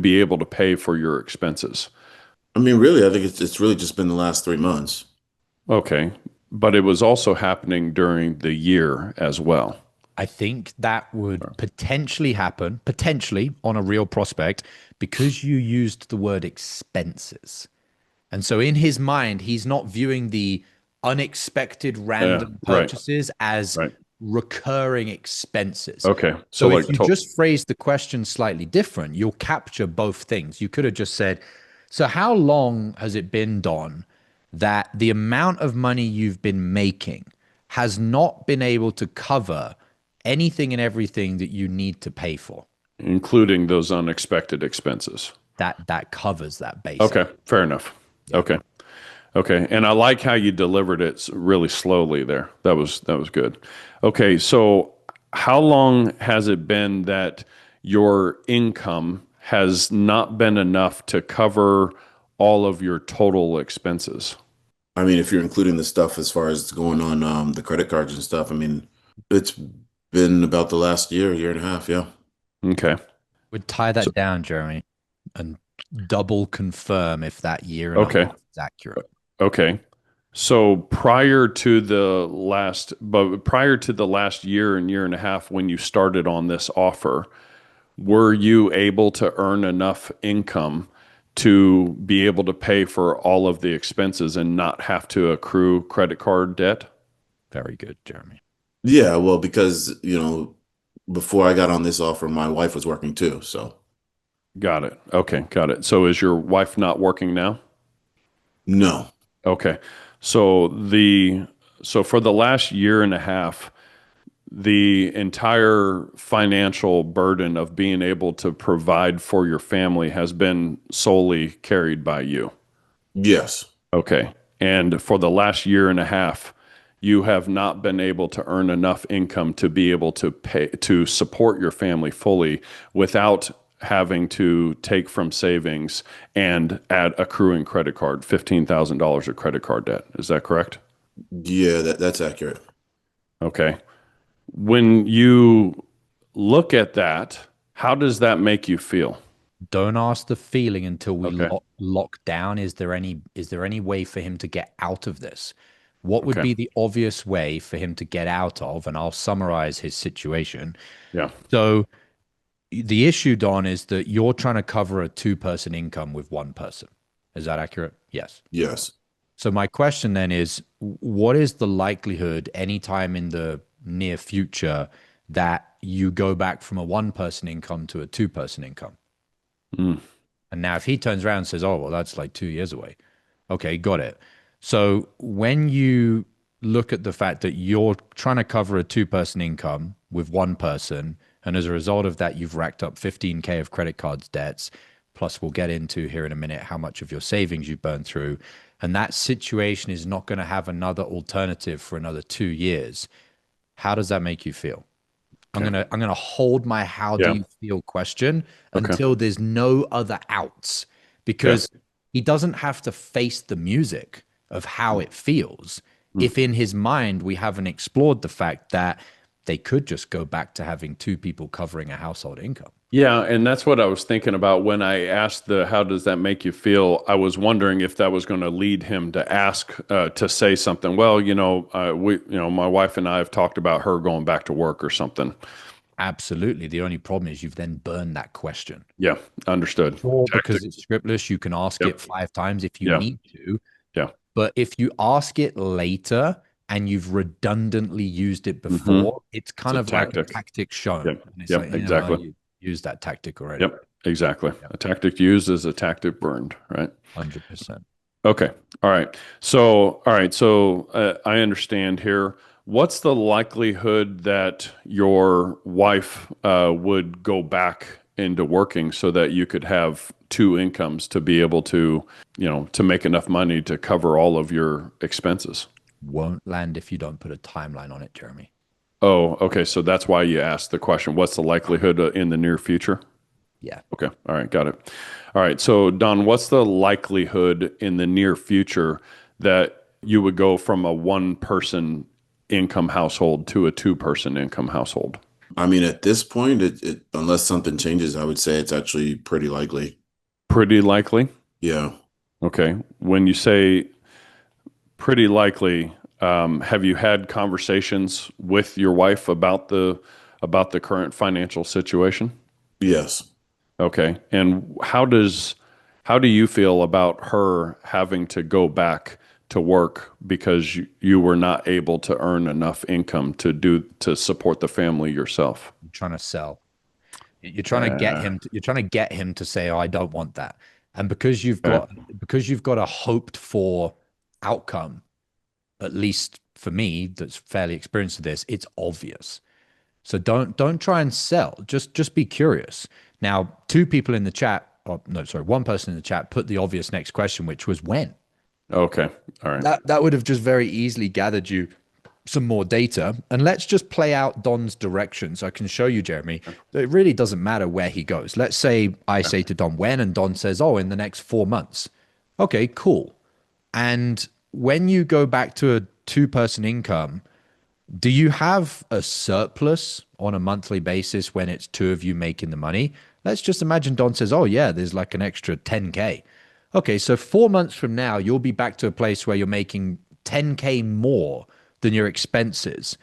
be able to pay for your expenses? I mean, really, I think it's really just been the last 3 months. Okay. But it was also happening during the year as well. I think that would potentially happen, potentially on a real prospect, because you used the word expenses. And so in his mind, he's not viewing the unexpected Yeah. random Right. purchases as Right. recurring expenses. Okay. So So if like you just phrase the question slightly different, you'll capture both things. You could have just said, so how long has it been, Don, that the amount of money you've been making has not been able to cover anything and everything that you need to pay for? including those unexpected expenses. That covers that basic. Okay, fair enough. Yeah. Okay. Okay. And I like how you delivered it really slowly there. That was good. Okay. So how long has it been that your income has not been enough to cover all of your total expenses? I mean, if you're including the stuff as far as going on the credit cards and stuff, I mean, it's been about the last year and a half, yeah. Okay. Would tie So, that down, Jeremy, and double confirm if that year and a okay. half is accurate. Okay. So prior to the last year and year and a half when you started on this offer, were you able to earn enough income to be able to pay for all of the expenses and not have to accrue credit card debt? Very good, Jeremy. Yeah, well, because, before I got on this offer, my wife was working too. So Got it. Okay, got it. So is your wife not working now? no. Okay. So for the last year and a half, the entire financial burden of being able to provide for your family has been solely carried by you. Yes. Okay. And for the last year and a half, you have not been able to earn enough income to be able to pay to support your family fully without having to take from savings and add accruing credit card, $15,000 of credit card debt. Is that correct? Yeah, that's accurate. Okay. When you look at that, how does that make you feel? Don't ask the feeling until we Okay. lock down. Is there any way for him to get out of this? What would Okay. be the obvious way for him to get out of? And I'll summarize his situation. Yeah. So the issue, Don, is that you're trying to cover a two-person income with one person. Is that accurate? Yes. Yes. So my question then is, what is the likelihood anytime in the near future that you go back from a one-person income to a two-person income? Mm. And now if he turns around and says, oh, well, that's like 2 years away. Okay, got it. So when you look at the fact that you're trying to cover a two-person income with one person, and as a result of that, you've racked up 15K of credit cards debts, plus we'll get into here in a minute how much of your savings you've burned through, and that situation is not going to have another alternative for another 2 years. How does that make you feel? Okay. I'm gonna hold my how do Yeah. you feel question Okay. until there's no other outs, Okay. because he doesn't have to face the music of how it feels Mm. if in his mind we haven't explored the fact that they could just go back to having two people covering a household income. Yeah, and that's what I was thinking about when I asked the how does that make you feel? I was wondering if that was going to lead him to ask to say something. Well, my wife and I have talked about her going back to work or something. Absolutely. The only problem is you've then burned that question. Yeah, understood. Or Tactic. because it's scriptless, you can ask Yep. it 5 times if you Yeah. need to. Yeah. But if you ask it later and you've redundantly used it Hmm. before, it's It's kind a of like a tactic. tactic shown. Yep. And it's like, Yep. Exactly. you used that tactic already. Yep. Exactly. Yeah, A tactic used is a tactic burned, right? 100%. Okay. All right. So I understand here. What's the likelihood that your wife would go back into working so that you could have two incomes to be able to, to make enough money to cover all of your expenses? Won't land if you don't put a timeline on it, Jeremy. Oh, okay. So that's why you asked the question, what's the likelihood in the near future? Yeah. Okay. All right. Got it. All right. So, Don, what's the likelihood in the near future that you would go from a one person income household to a two-person income household? I mean, at this point, unless something changes, I would say it's actually pretty likely. Pretty likely. Yeah. Okay. When you say pretty likely, have you had conversations with your wife about the current financial situation? Yes. Okay. And how do you feel about her having to go back to work because you were not able to earn enough income to support the family yourself? You're trying to sell. You're trying to get Uh, him to, you're trying to get him to say, "Oh, I don't want that." And uh, because you've got a hoped for outcome, at least for me, that's fairly experienced with this, it's obvious. So don't try and sell. Just be curious. Now, two people in the chat, or no, sorry, one person in the chat put the obvious next question, which was when. Okay. All right. That would have just very easily gathered you some more data. And let's just play out Don's direction so I can show you, Jeremy, that it really doesn't matter where he goes. Let's say I say to Don when, and Don says, oh, in the next 4 months. Okay, cool. And when you go back to a two-person income, do you have a surplus on a monthly basis when it's two of you making the money? Let's just imagine Don says, oh, yeah, there's like an extra 10K. Okay, so 4 months from now, you'll be back to a place where you're making 10K more than your expenses.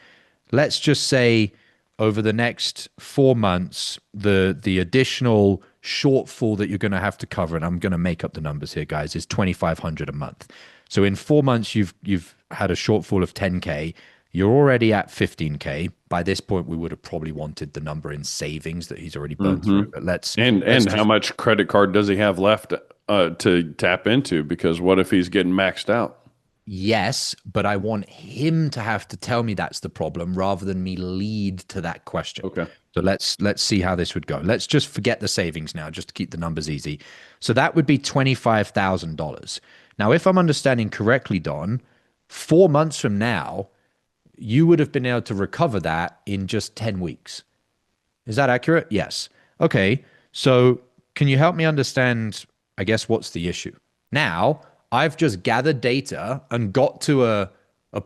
Let's just say over the next 4 months, the additional shortfall that you're going to have to cover, and I'm going to make up the numbers here, guys, is 2,500 a month. So in 4 months, you've had a shortfall of 10K. You're already at 15K. By this point, we would have probably wanted the number in savings that he's already burned through. But let's how much credit card does he have left to tap into? Because what if he's getting maxed out? Yes, but I want him to have to tell me that's the problem rather than me lead to that question. Okay. So let's see how this would go. Let's just forget the savings now, just to keep the numbers easy. So that would be $25,000. Now, if I'm understanding correctly, Don, 4 months from now, you would have been able to recover that in just 10 weeks. Is that accurate? Yes. Okay. So can you help me understand, I guess, what's the issue? Now, I've just gathered data and got to a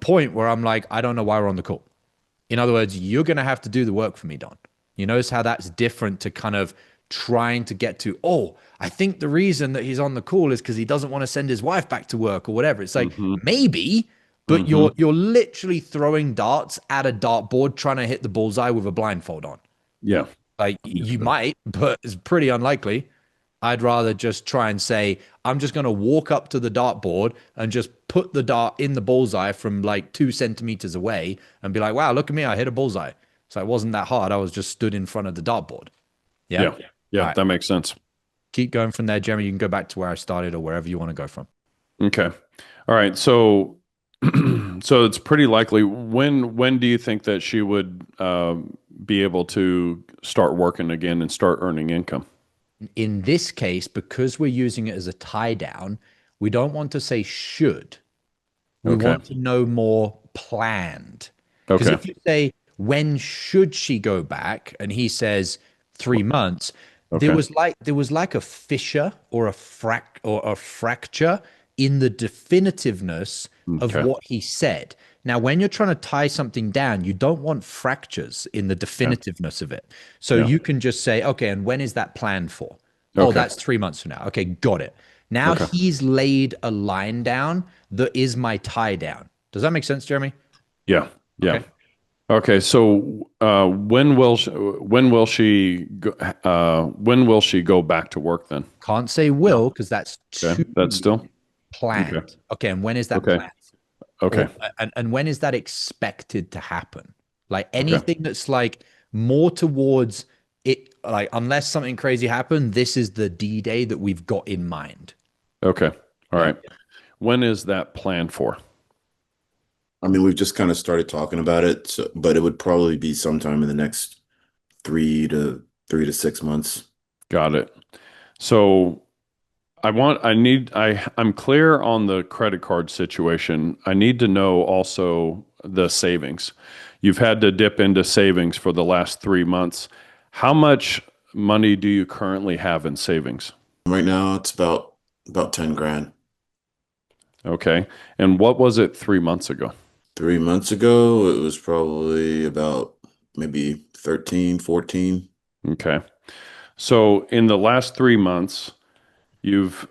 point where I'm like, I don't know why we're on the call. In other words, you're going to have to do the work for me, Don. You notice how that's different to kind of trying to get to, oh, I think the reason that he's on the call is because he doesn't want to send his wife back to work or whatever. It's like, maybe, but you're literally throwing darts at a dartboard trying to hit the bullseye with a blindfold on. Yeah. Like you might, but it's pretty unlikely. I'd rather just try and say, I'm just going to walk up to the dartboard and just put the dart in the bullseye from like 2 centimeters away and be like, wow, look at me, I hit a bullseye. So it wasn't that hard. I was just stood in front of the dartboard. Yeah. Right. That makes sense. Keep going from there, Jeremy. You can go back to where I started or wherever you want to go from. Okay. All right. So, so it's pretty likely. When do you think that she would be able to start working again and start earning income? In this case, because we're using it as a tie down, we don't want to say should. We want to know more planned. Because if you say, when should she go back? And he says 3 months, there was like a fissure or a fracture in the definitiveness of what he said. Now, when you're trying to tie something down, you don't want fractures in the definitiveness of it. So you can just say, okay, and when is that planned for? Oh, that's 3 months from now. Okay, got it. Now he's laid a line down that is my tie down. Does that make sense, Jeremy? Yeah. Yeah. Okay. So when will she go back to work then? Can't say will because that's that's still planned. Okay, and when is that planned? Okay. And when is that expected to happen? Like anything that's like more towards it, like unless something crazy happened, this is the D-Day that we've got in mind. Okay. All right. When is that planned for? I mean, we've just kind of started talking about it, but it would probably be sometime in the next 3 to 6 months. Got it. So I'm clear on the credit card situation. I need to know also the savings. You've had to dip into savings for the last 3 months. How much money do you currently have in savings? Right now, it's about 10 grand. Okay. And what was it 3 months ago? 3 months ago, it was probably about maybe 13, 14. Okay. So in the last 3 months, you've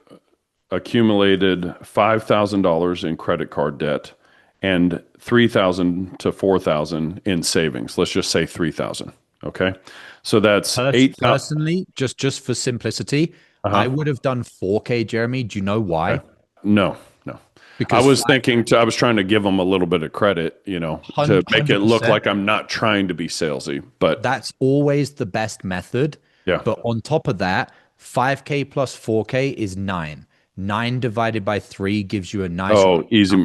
accumulated $5,000 in credit card debt and $3,000 to $4,000 in savings. Let's just say $3,000. Okay. So that's personally, just for simplicity, I would have done 4K, Jeremy. Do you know why? Okay. No. Because I was trying to give them a little bit of credit, to make it look like I'm not trying to be salesy, but that's always the best method. Yeah. But on top of that, 5K plus 4K is 9. 9 divided by 3 gives you a nice easy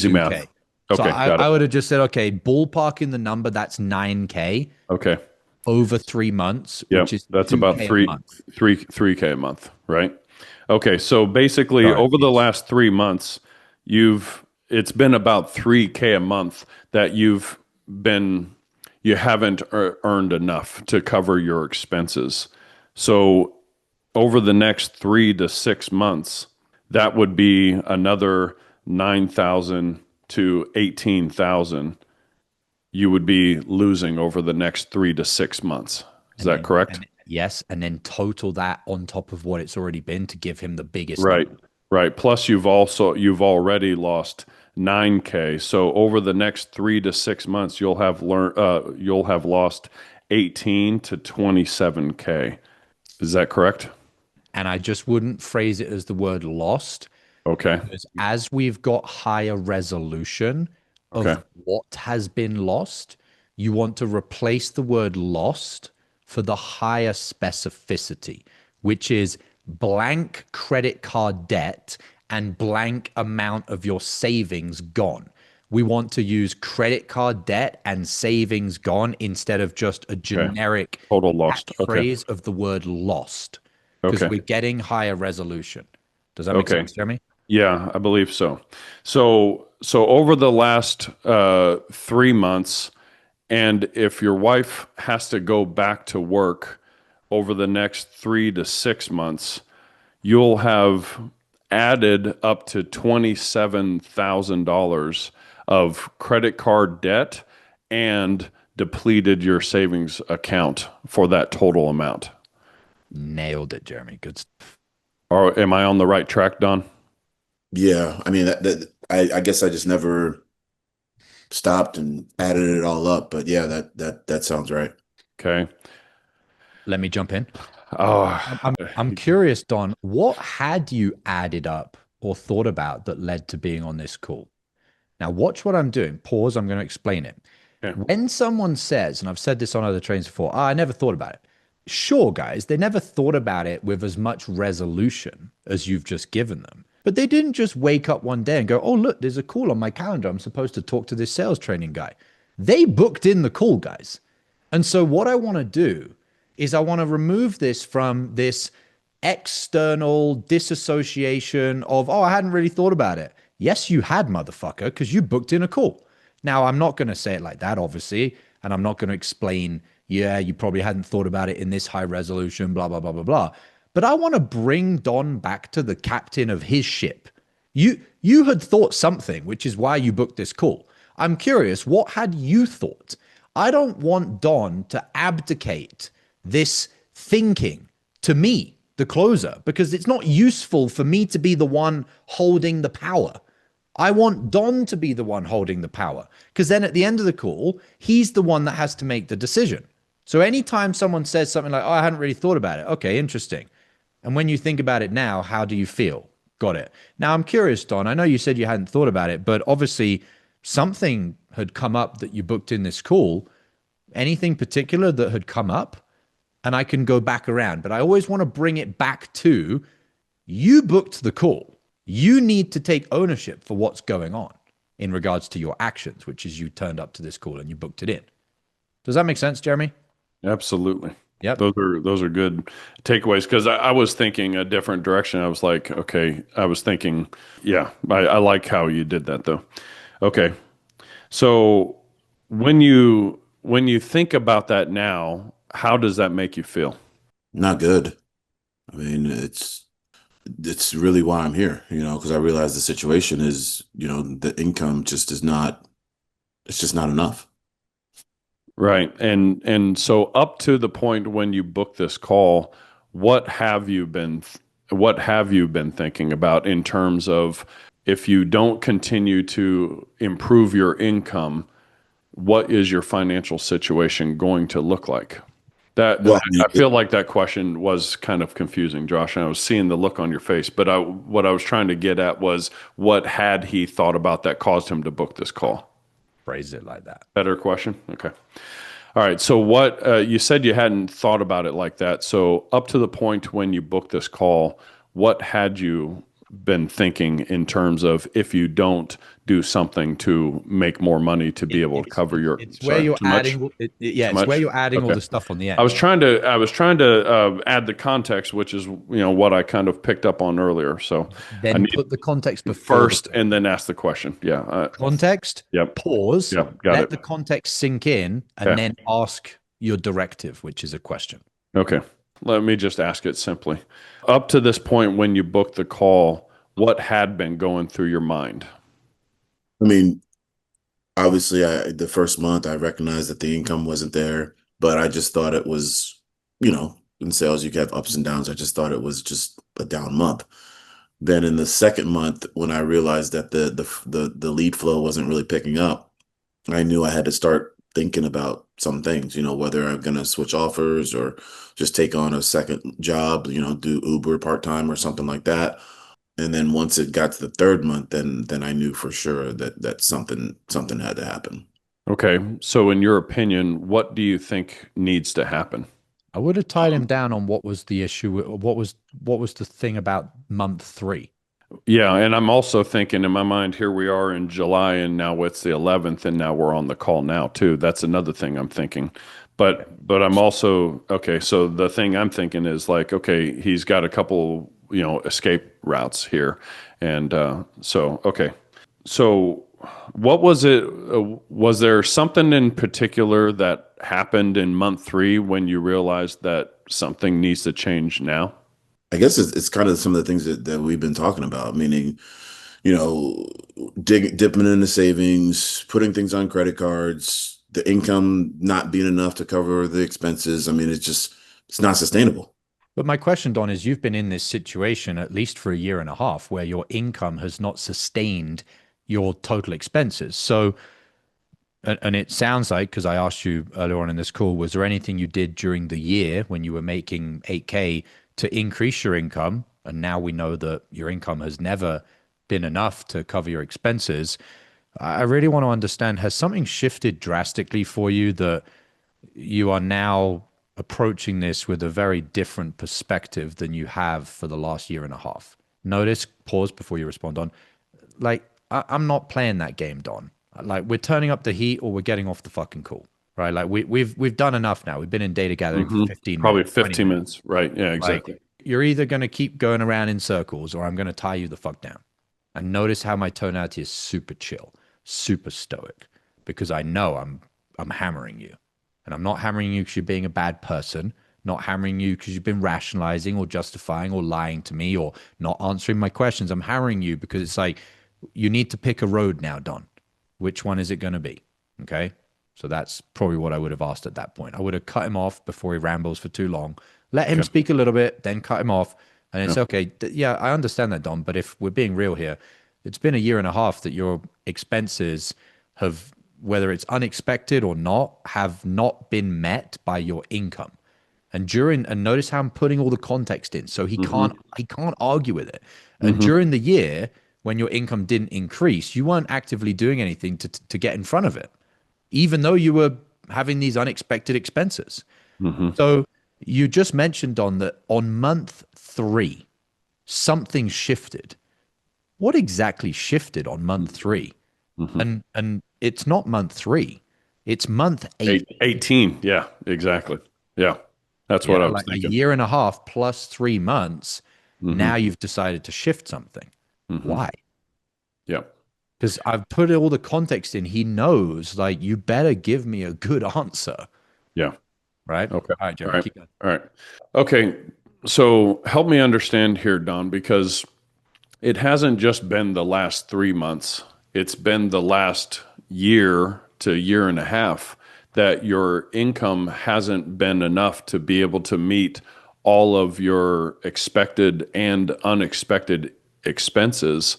math. Okay, so I would have just said, okay, ballpark in the number, that's 9K. Okay. Over 3 months, which is that's about 3K a month, right? Okay, so basically over the last 3 months, it's been about 3K a month that you haven't earned enough to cover your expenses. So over the next 3 to 6 months, that would be another 9,000 to 18,000 you would be losing over the next 3 to 6 months. Is And that then, correct? and yes, and then total that on top of what it's already been to give him the biggest Right. number. Right. Plus you've already lost 9K. So over the next 3 to 6 months, you'll have lost 18 to 27K. Is that correct? And I just wouldn't phrase it as the word lost, Okay. because as we've got higher resolution Okay. of what has been lost, you want to replace the word lost for the higher specificity, which is blank credit card debt and blank amount of your savings gone. We want to use credit card debt and savings gone instead of just a Okay. generic Total lost. Okay. catchphrase of the word lost, because Okay. we're getting higher resolution. Does that make Okay. sense, Jeremy? Yeah, I believe so. So over the last 3 months, and if your wife has to go back to work over the next 3 to 6 months, you'll have added up to $27,000 of credit card debt and depleted your savings account for that total amount. Nailed it, Jeremy. Good stuff. Or am I on the right track, Don? Yeah, I mean I guess I just never stopped and added it all up, but yeah, that sounds right. Okay. Let me jump in. Oh, I'm curious, Don, what had you added up or thought about that led to being on this call? Now, watch what I'm doing. Pause. I'm going to explain it. yeah. When someone says, and I've said this on other trains before, I never thought about it. Sure, guys, they never thought about it with as much resolution as you've just given them. But they didn't just wake up one day and go, oh, look, there's a call on my calendar. I'm supposed to talk to this sales training guy. They booked in the call, guys. And so, what I want to do is I want to remove this from this external disassociation of, oh, I hadn't really thought about it. Yes, you had, motherfucker, because you booked in a call. Now, I'm not going to say it like that, obviously, and I'm not going to explain, yeah, you probably hadn't thought about it in this high resolution, blah, blah, blah, blah, blah. But I want to bring Don back to the captain of his ship. You had thought something, which is why you booked this call. I'm curious, what had you thought? I don't want Don to abdicate this thinking to me, the closer, because it's not useful for me to be the one holding the power. I want Don to be the one holding the power, because then at the end of the call, he's the one that has to make the decision. So anytime someone says something like, oh, I hadn't really thought about it. Okay, interesting. And when you think about it now, how do you feel? Got it. Now, I'm curious, Don. I know you said you hadn't thought about it, but obviously something had come up that you booked in this call. Anything particular that had come up? And I can go back around, but I always want to bring it back to you booked the call. You need to take ownership for what's going on in regards to your actions, which is you turned up to this call and you booked it in. Does that make sense, Jeremy? Absolutely. Yep. Those are good takeaways because I was thinking a different direction. I was like, okay, I was thinking, yeah, I like how you did that though. Okay. So when you think about that now, how does that make you feel? Not good. I mean, it's really why I'm here, because I realize the situation is, the income just is not, it's just not enough. Right. And so up to the point when you book this call, what have you been thinking about in terms of if you don't continue to improve your income, what is your financial situation going to look like? That Well, I mean, I feel like that question was kind of confusing, Josh, and I was seeing the look on your face. But what I was trying to get at was what had he thought about that caused him to book this call? Phrase it like that. Better question. Okay. All right. So what you said you hadn't thought about it like that. So up to the point when you booked this call, what had you been thinking in terms of if you don't do something to make more money to be able to cover your, It's where sorry, you're too much? adding. Yeah, Too it's where much? you're adding all Okay. the stuff on the I end. was trying to add the context, which is what I kind of picked up on earlier. So I Then need put the context before the first and then ask the question. Yeah. context. Yep. Pause. Yep. Got Let it. the context sink in, and Okay. then ask your directive, which is a question. Okay. Let me just ask it simply. Up to this point, when you booked the call, what had been going through your mind? I mean, obviously, the first month I recognized that the income wasn't there, but I just thought it was, in sales you have ups and downs. I just thought it was just a down month. Then in the second month, when I realized that the lead flow wasn't really picking up, I knew I had to start thinking about some things, whether I'm going to switch offers or just take on a second job, do Uber part-time or something like that. And then once it got to the third month, then I knew for sure that something had to happen. Okay. So, in your opinion, what do you think needs to happen? I would have tied him down on what was the issue. What was the thing about month 3? Yeah, and I'm also thinking in my mind, here we are in July, and now it's the 11th, and now we're on the call now too. That's another thing I'm thinking. But I'm also okay. So the thing I'm thinking is like, okay, he's got a couple, escape routes here, and so okay. So what was it? Was there something in particular that happened in month 3 when you realized that something needs to change now? I guess it's kind of some of the things that we've been talking about, meaning, you know, dipping into savings, putting things on credit cards, the income not being enough to cover the expenses. I mean, it's not sustainable. But my question, Don, is you've been in this situation at least for a year and a half where your income has not sustained your total expenses. So, and it sounds like, because I asked you earlier on in this call, was there anything you did during the year when you were making 8K to increase your income? And now we know that your income has never been enough to cover your expenses. I really want to understand, has something shifted drastically for you that you are now approaching this with a very different perspective than you have for the last year and a half? Notice, pause before you respond on, like, I'm not playing that game, Don. Like, we're turning up the heat or we're getting off the fucking call, right? Like, we've done enough now. We've been in data gathering for 15 Probably minutes, 20 15 minutes. minutes. Right. Yeah, Like, exactly. you're either going to keep going around in circles or I'm going to tie you the fuck down. And notice how my tonality is super chill, super stoic, because I know I'm hammering you. And I'm not hammering you because you're being a bad person, not hammering you because you've been rationalizing or justifying or lying to me or not answering my questions. I'm hammering you because it's like, you need to pick a road now, Don. Which one is it going to be? Okay. So that's probably what I would have asked at that point. I would have cut him off before he rambles for too long, let him Okay. speak a little bit, then cut him off. And it's Yeah. okay. Yeah, I understand that, Don. But if we're being real here, it's been a year and a half that your expenses have, whether it's unexpected or not, have not been met by your income. And notice how I'm putting all the context in, so he can't argue with it. And hmm during the year, when your income didn't increase, you weren't actively doing anything to get in front of it, even though you were having these unexpected expenses. hmm So you just mentioned on that on month 3, something shifted. What exactly shifted on month 3? hmm And it's not month 3, it's month 8. 18. Yeah, exactly. Yeah. That's what Yeah, I was like a thinking. year and a half plus 3 months. hmm Now you've decided to shift something. hmm Why? Yeah. Because I've put all the context in. He knows, like, you better give me a good answer, Yeah. right? Okay. All right, All Jeremy, right. keep going. All right. Okay. So help me understand here, Don, because it hasn't just been the last 3 months, it's been the last year to year and a half that your income hasn't been enough to be able to meet all of your expected and unexpected expenses.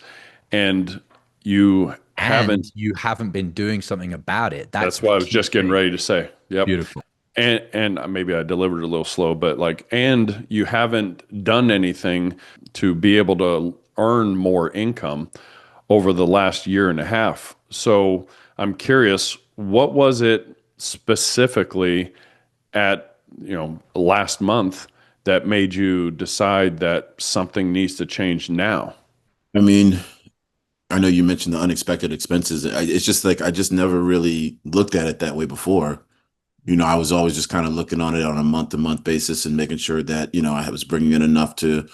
And you And haven't, you haven't been doing something about it. That's that's the what I was key just getting thing. ready to say. Yep. Beautiful. And maybe I delivered it a little slow, but like, and you haven't done anything to be able to earn more income over the last year and a half. So I'm curious, what was it specifically at, last month that made you decide that something needs to change now? I mean, I know you mentioned the unexpected expenses. It's just like I just never really looked at it that way before. I was always just kind of looking on it on a month to month basis and making sure that, I was bringing in enough to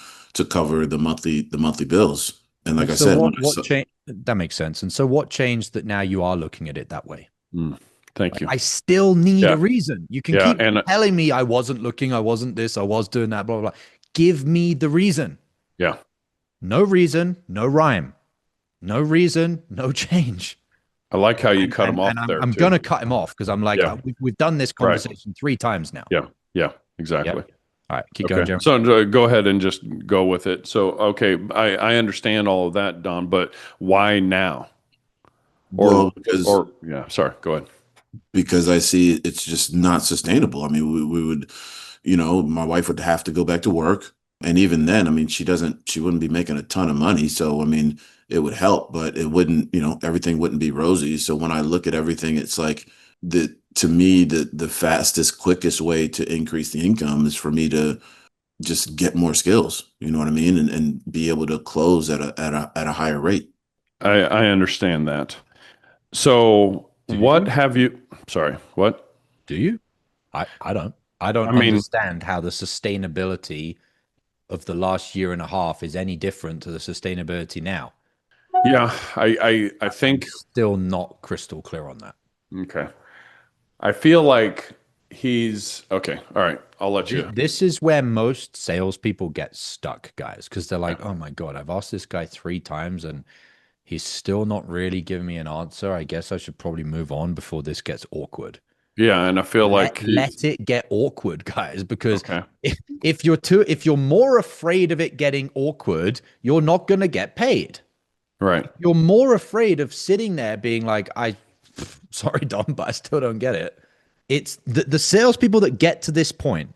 cover the monthly bills. And like And I so said, when what I what saw, changed? That makes sense. And so what changed that now you are looking at it that way? Mm, thank Like you. I still need a Yeah. reason. You can Yeah. keep And telling me I wasn't looking, I wasn't this, I was doing that, blah blah blah. Give me the reason. yeah. No reason, no rhyme. No reason, no change. I like how you And cut him and, off and I'm there I'm too. gonna cut him off because I'm like Yeah. we've done this Right. conversation 3 times now. Yeah. Yeah. Yep. Exactly. All right, keep going, Okay. Jeremy. So go ahead and just go with it. So, okay. I understand all of that, Don, but why now? well, because Yeah, sorry. Go ahead. because I see it's just not sustainable. I mean, we would, my wife would have to go back to work. And even then, I mean, she wouldn't be making a ton of money. So, I mean, it would help, but it wouldn't, everything wouldn't be rosy. So when I look at everything, it's like to me, the fastest, quickest way to increase the income is for me to just get more skills. You know what I mean? And be able to close at a higher rate. I understand that. So, Do you, what Jeremy? have you, sorry, what? Do you? I don't. I I don't mean, understand how the sustainability of the last year and a half is any different to the sustainability now. yeah, I I'm think, still not crystal clear on that. okay. I feel like he's, okay. All right. I'll let you. This is where most salespeople get stuck, guys, because they're Yeah. like, oh my God, I've asked this guy 3 times and he's still not really giving me an answer. I guess I should probably move on before this gets awkward. Yeah. And I feel like Let it get awkward, guys, because okay. if you're more afraid of it getting awkward, you're not going to get paid. Right. You're more afraid of sitting there being like, sorry, Don, but I still don't get it. It's the salespeople that get to this point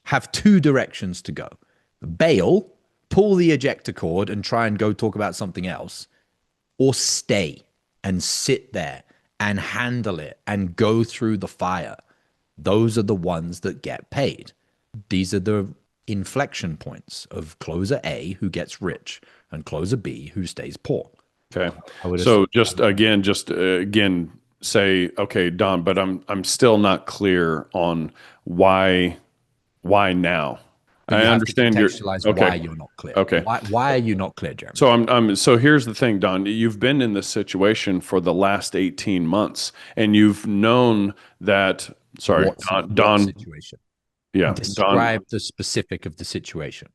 have 2 directions to go: bail, pull the ejector cord and try and go talk about something else, or stay and sit there and handle it and go through the fire. Those are the ones that get paid. These are the inflection points of closer A who gets rich and closer B who stays poor. Okay. I would So just again, say, okay, Don, but I'm still not clear on why now. But I you have to understand your contextualize why okay. you're not clear. Okay. Why are you not clear, Jeremy? So so here's the thing, Don. You've been in this situation for the last 18 months and you've known that sorry, What situation? Yeah, Don. Describe the specific of the situation.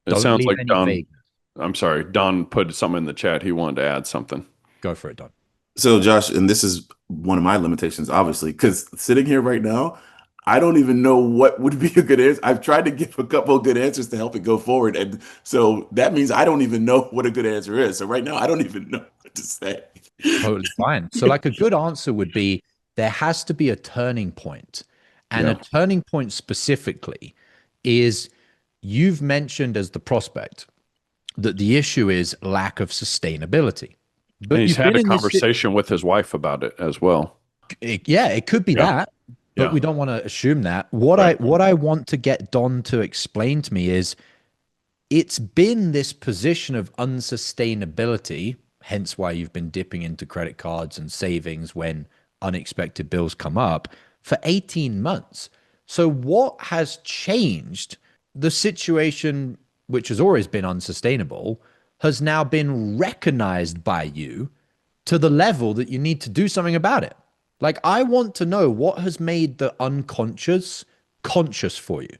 It Don't sounds leave like any Don. vagueness. I'm sorry. Don put something in the chat. He wanted to add something. Go for it, Don. So, Josh, and this is one of my limitations, obviously, because sitting here right now, I don't even know what would be a good answer. I've tried to give a couple of good answers to help it go forward. And so that means I don't even know what a good answer is. So right now, I don't even know what to say. Totally fine. So, like a good answer would be there has to be a turning point. And a Yeah. turning point specifically is you've mentioned as the prospect that the issue is lack of sustainability. And But he's you've had been a in this, conversation with his wife about it as well. yeah, it could be Yeah. that, but Yeah. we don't want to assume that. What I Right. what I want to get Don to explain to me is it's been this position of unsustainability, hence why you've been dipping into credit cards and savings when unexpected bills come up for 18 months. So, what has changed? The situation, which has always been unsustainable, has now been recognized by you to the level that you need to do something about it. Like, I want to know what has made the unconscious conscious for you,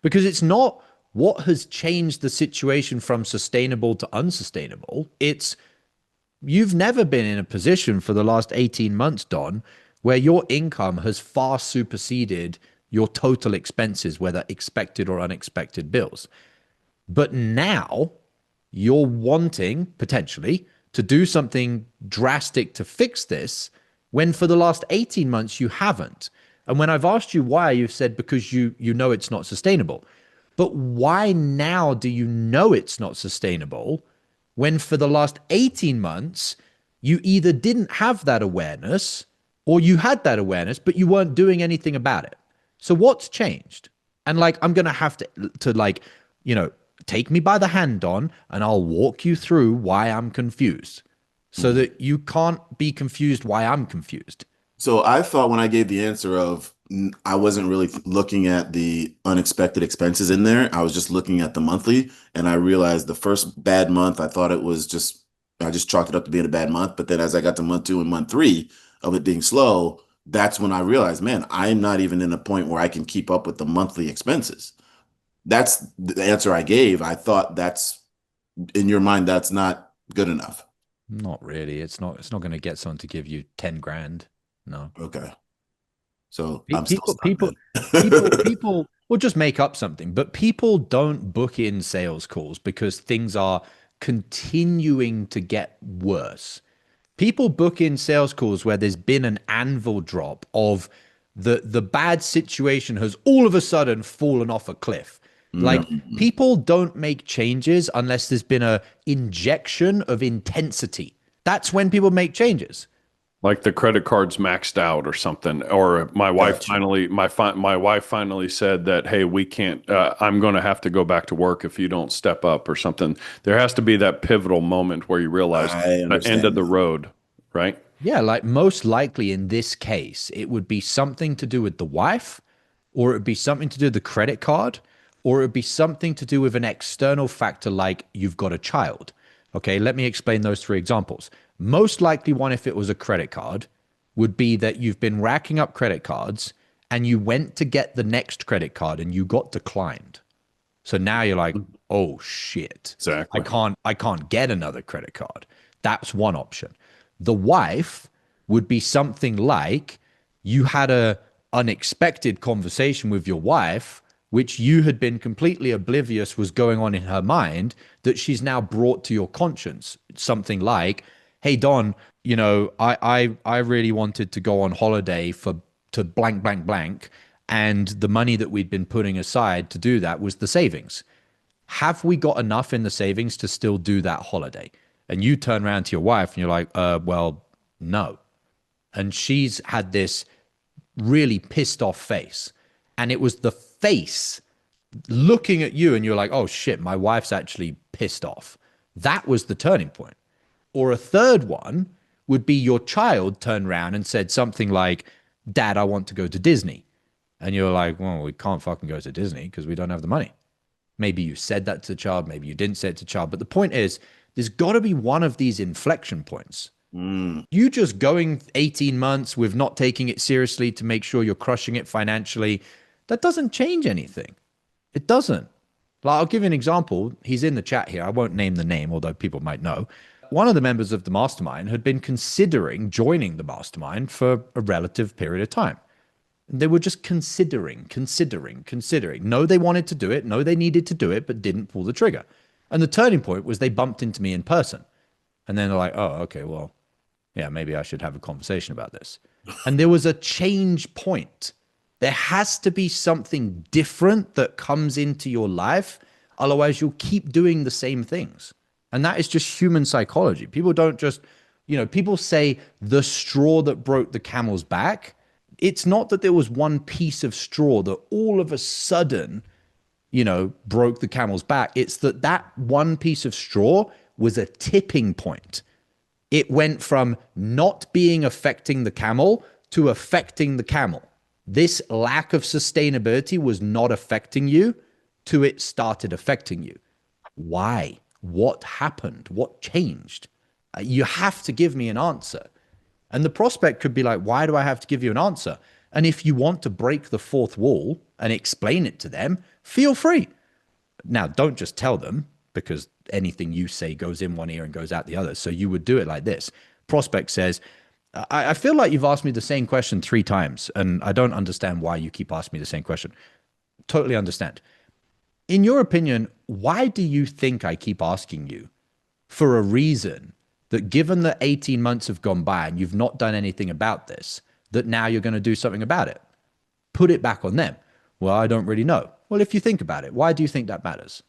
because it's not what has changed the situation from sustainable to unsustainable. It's you've never been in a position for the last 18 months, Don, where your income has far superseded your total expenses, whether expected or unexpected bills. But now you're wanting potentially to do something drastic to fix this when for the last 18 months you haven't. And when I've asked you why, you've said because you know it's not sustainable. But why now do you know it's not sustainable when for the last 18 months you either didn't have that awareness or you had that awareness but you weren't doing anything about it? So what's changed? And like I'm going to have to like, you know, take me by the hand, Don, and I'll walk you through why I'm confused so that you can't be confused why I'm confused. So I thought when I gave the answer of I wasn't really looking at the unexpected expenses in there. I was just looking at the monthly, and I realized the first bad month, I thought it was just I just chalked it up to being a bad month. But then as I got to month 2 and month 3 of it being slow, that's when I realized, man, I'm not even in a point where I can keep up with the monthly expenses. That's the answer I gave. I thought that's in your mind, that's not good enough. Not really. It's not going to get someone to give you 10 grand. No. Okay. So Pe- I'm still People, stuck people, people, then. people will just make up something, but people don't book in sales calls because things are continuing to get worse. People book in sales calls where there's been an anvil drop of the bad situation has all of a sudden fallen off a cliff. Like Mhm. people don't make changes unless there's been a injection of intensity. That's when people make changes. Like the credit card's maxed out or something, or Gotcha. my wife finally said that, hey, we can't. I'm going to have to go back to work if you don't step up or something. There has to be that pivotal moment where you realize I the end of understand the now. road, right? Yeah, like most likely in this case, it would be something to do with the wife, or it would be something to do with the credit card, or it would be something to do with an external factor like you've got a child. Okay, let me explain those three examples. Most likely one, if it was a credit card, would be that you've been racking up credit cards and you went to get the next credit card and you got declined. So now you're like, oh shit, Exactly. I can't get another credit card. That's one option. The wife would be something like you had a unexpected conversation with your wife, which you had been completely oblivious was going on in her mind, that she's now brought to your conscience. Something like, hey Don, I really wanted to go on holiday for to blank blank blank, and the money that we'd been putting aside to do that was the savings. Have we got enough in the savings to still do that holiday? And you turn around to your wife and you're like, well, no. And she's had this really pissed off face. And it was the face looking at you, and you're like, oh shit, my wife's actually pissed off. That was the turning point. Or a third one would be your child turned around and said something like, Dad, I want to go to Disney. And you're like, well, we can't fucking go to Disney because we don't have the money. Maybe you said that to the child, maybe you didn't say it to the child. But the point is, there's got to be one of these inflection points. Mm. You just going 18 months with not taking it seriously to make sure you're crushing it financially, that doesn't change anything. It doesn't. Like, I'll give you an example. He's in the chat here. I won't name the name, although people might know. One of the members of the mastermind had been considering joining the mastermind for a relative period of time. They were just considering. No, they wanted to do it. No, they needed to do it, but didn't pull the trigger. And the turning point was they bumped into me in person. And then they're like, oh, okay, well, yeah, maybe I should have a conversation about this. And there was a change point. There has to be something different that comes into your life. Otherwise, you'll keep doing the same things. And that is just human psychology. People don't just, people say the straw that broke the camel's back. It's not that there was one piece of straw that all of a sudden, broke the camel's back. It's that one piece of straw was a tipping point. It went from not being affecting the camel to affecting the camel. This lack of sustainability was not affecting you to it started affecting you. Why? What happened? What changed? You have to give me an answer. And the prospect could be like, why do I have to give you an answer? And if you want to break the fourth wall and explain it to them, feel free. Now, don't just tell them, because anything you say goes in one ear and goes out the other. So you would do it like this. Prospect says, I feel like you've asked me the same question 3 times, and I don't understand why you keep asking me the same question. Totally understand. In your opinion, why do you think I keep asking you for a reason that, given that 18 months have gone by and you've not done anything about this, that now you're going to do something about it? Put it back on them. Well, I don't really know. Well, if you think about it, why do you think that matters?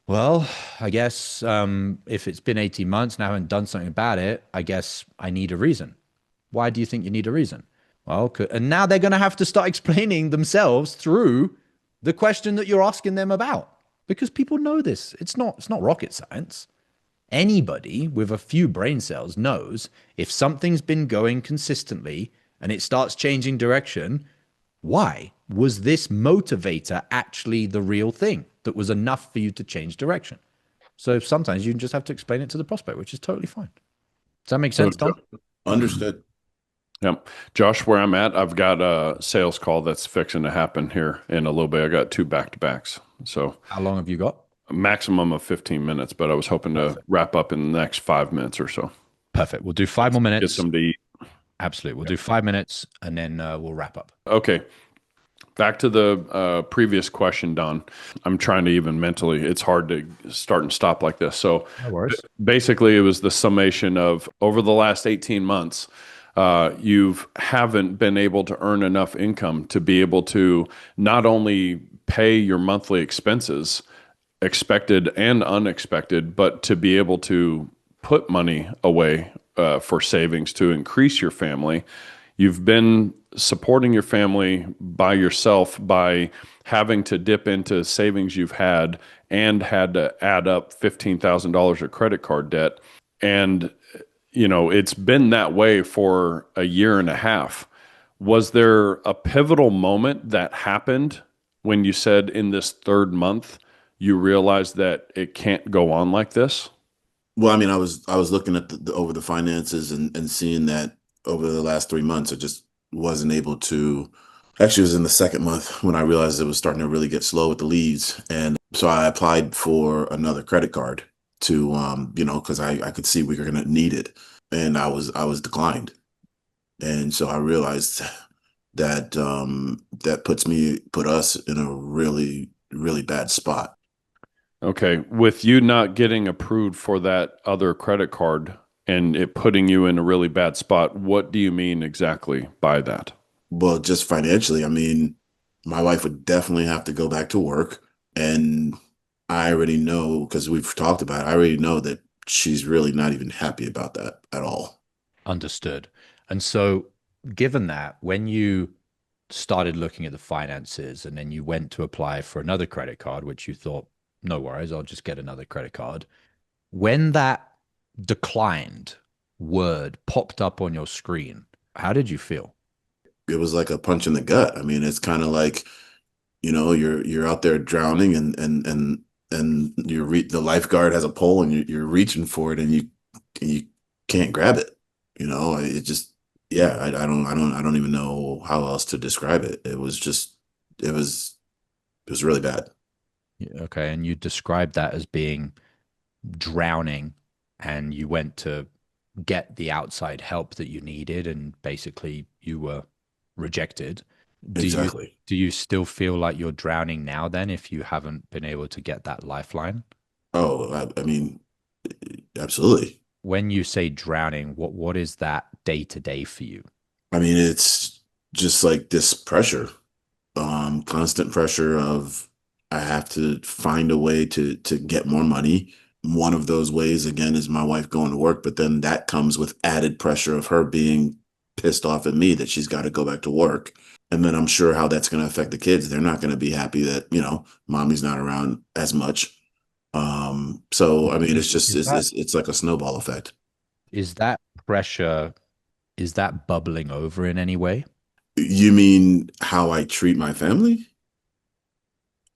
Well, I guess if it's been 18 months and I haven't done something about it, I guess I need a reason. Why do you think you need a reason? Well, and now they're going to have to start explaining themselves through the question that you're asking them about. because people know this. It's not rocket science. Anybody with a few brain cells knows if something's been going consistently and it starts changing direction, why? Was this motivator actually the real thing that was enough for you to change direction? So sometimes you just have to explain it to the prospect, which is totally fine. Does that make So, sense, Tom? Understood. yeah, Josh, where I'm at, I've got a sales call that's fixing to happen here in a little bit. I got two back to backs. So How long have you got? a maximum of 15 minutes, but I was hoping to Perfect. wrap up in the next 5 minutes or so. Perfect. We'll do 5 more Get minutes. some to eat. Absolutely. We'll do 5 minutes and then we'll wrap up. Okay. Back to the previous question, Don. I'm trying to even mentally, it's hard to start and stop like this. So No worries. basically, it was the summation of over the last 18 months, you haven't been able to earn enough income to be able to not only pay your monthly expenses, expected and unexpected, but to be able to put money away for savings to increase your family. You've been supporting your family by yourself by having to dip into savings you've had and had to add up $15,000 of credit card debt. And, it's been that way for a year and a half. Was there a pivotal moment that happened when you said in this third month you realized that it can't go on like this? Well, I mean, I was looking at over the finances and seeing that over the last 3 months, I just wasn't able to. Actually, it was in the second month when I realized it was starting to really get slow with the leads, and so I applied for another credit card to, because I could see we were going to need it, and I was declined, and so I realized that that put us in a really really bad spot. Okay. With you not getting approved for that other credit card and it putting you in a really bad spot, what do you mean exactly by that? Well, just financially, I mean, my wife would definitely have to go back to work. And I already know, because we've talked about it, I already know that she's really not even happy about that at all. Understood. And so, given that, when you started looking at the finances and then you went to apply for another credit card, which you thought, no worries, I'll just get another credit card. When that declined word popped up on your screen, how did you feel? It was like a punch in the gut. I mean, it's kind of like, you're out there drowning and the lifeguard has a pole and you're reaching for it and you can't grab it. It just, yeah, I don't even know how else to describe it. It was it was really bad. Yeah, okay. And you described that as being drowning, and you went to get the outside help that you needed, and basically you were rejected. Do you Exactly. do you still feel like you're drowning now then if you haven't been able to get that lifeline? Oh, I mean, absolutely. When you say drowning, what is that day to day for you? I mean, it's just like this pressure, constant pressure of I have to find a way to get more money. One of those ways, again, is my wife going to work, but then that comes with added pressure of her being pissed off at me that she's got to go back to work. And then I'm sure how that's going to affect the kids. They're not going to be happy that, mommy's not around as much. So I mean, it's just Is it's that it's, it's like a snowball effect. is that pressure, is that bubbling over in any way? You mean how I treat my family?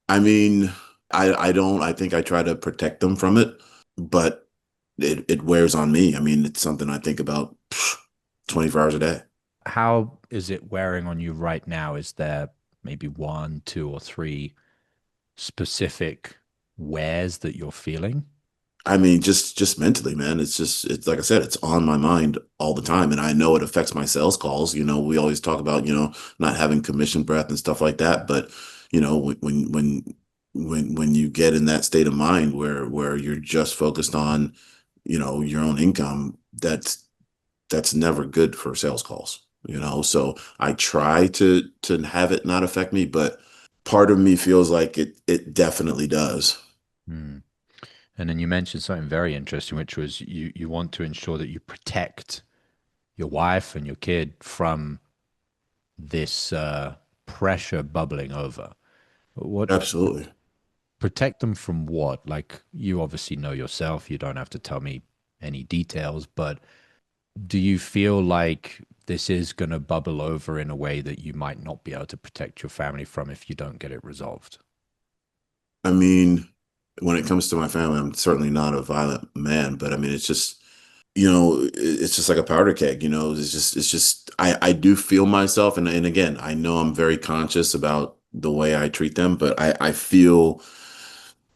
I mean, I don't. I think I try to protect them from it, but it wears on me. I mean, it's something I think about 24 hours a day. How is it wearing on you right now? Is there maybe one, two, or three specific wares that you're feeling? I mean, just mentally, man. It's like I said, it's on my mind all the time, and I know it affects my sales calls. We always talk about not having commission breath and stuff like that, but when you get in that state of mind where you're just focused on your own income, that's never good for sales calls. So I try to have it not affect me, but part of me feels like it definitely does. Hmm. And then you mentioned something very interesting, which was you want to ensure that you protect your wife and your kid from this pressure bubbling over. What Absolutely. Protect them from what? Like, you obviously know yourself. You don't have to tell me any details, but do you feel like this is going to bubble over in a way that you might not be able to protect your family from if you don't get it resolved? I mean, when it comes to my family, I'm certainly not a violent man, but I mean, it's just, it's just like a powder keg, it's just, I do feel myself. And again, I know I'm very conscious about the way I treat them, but I feel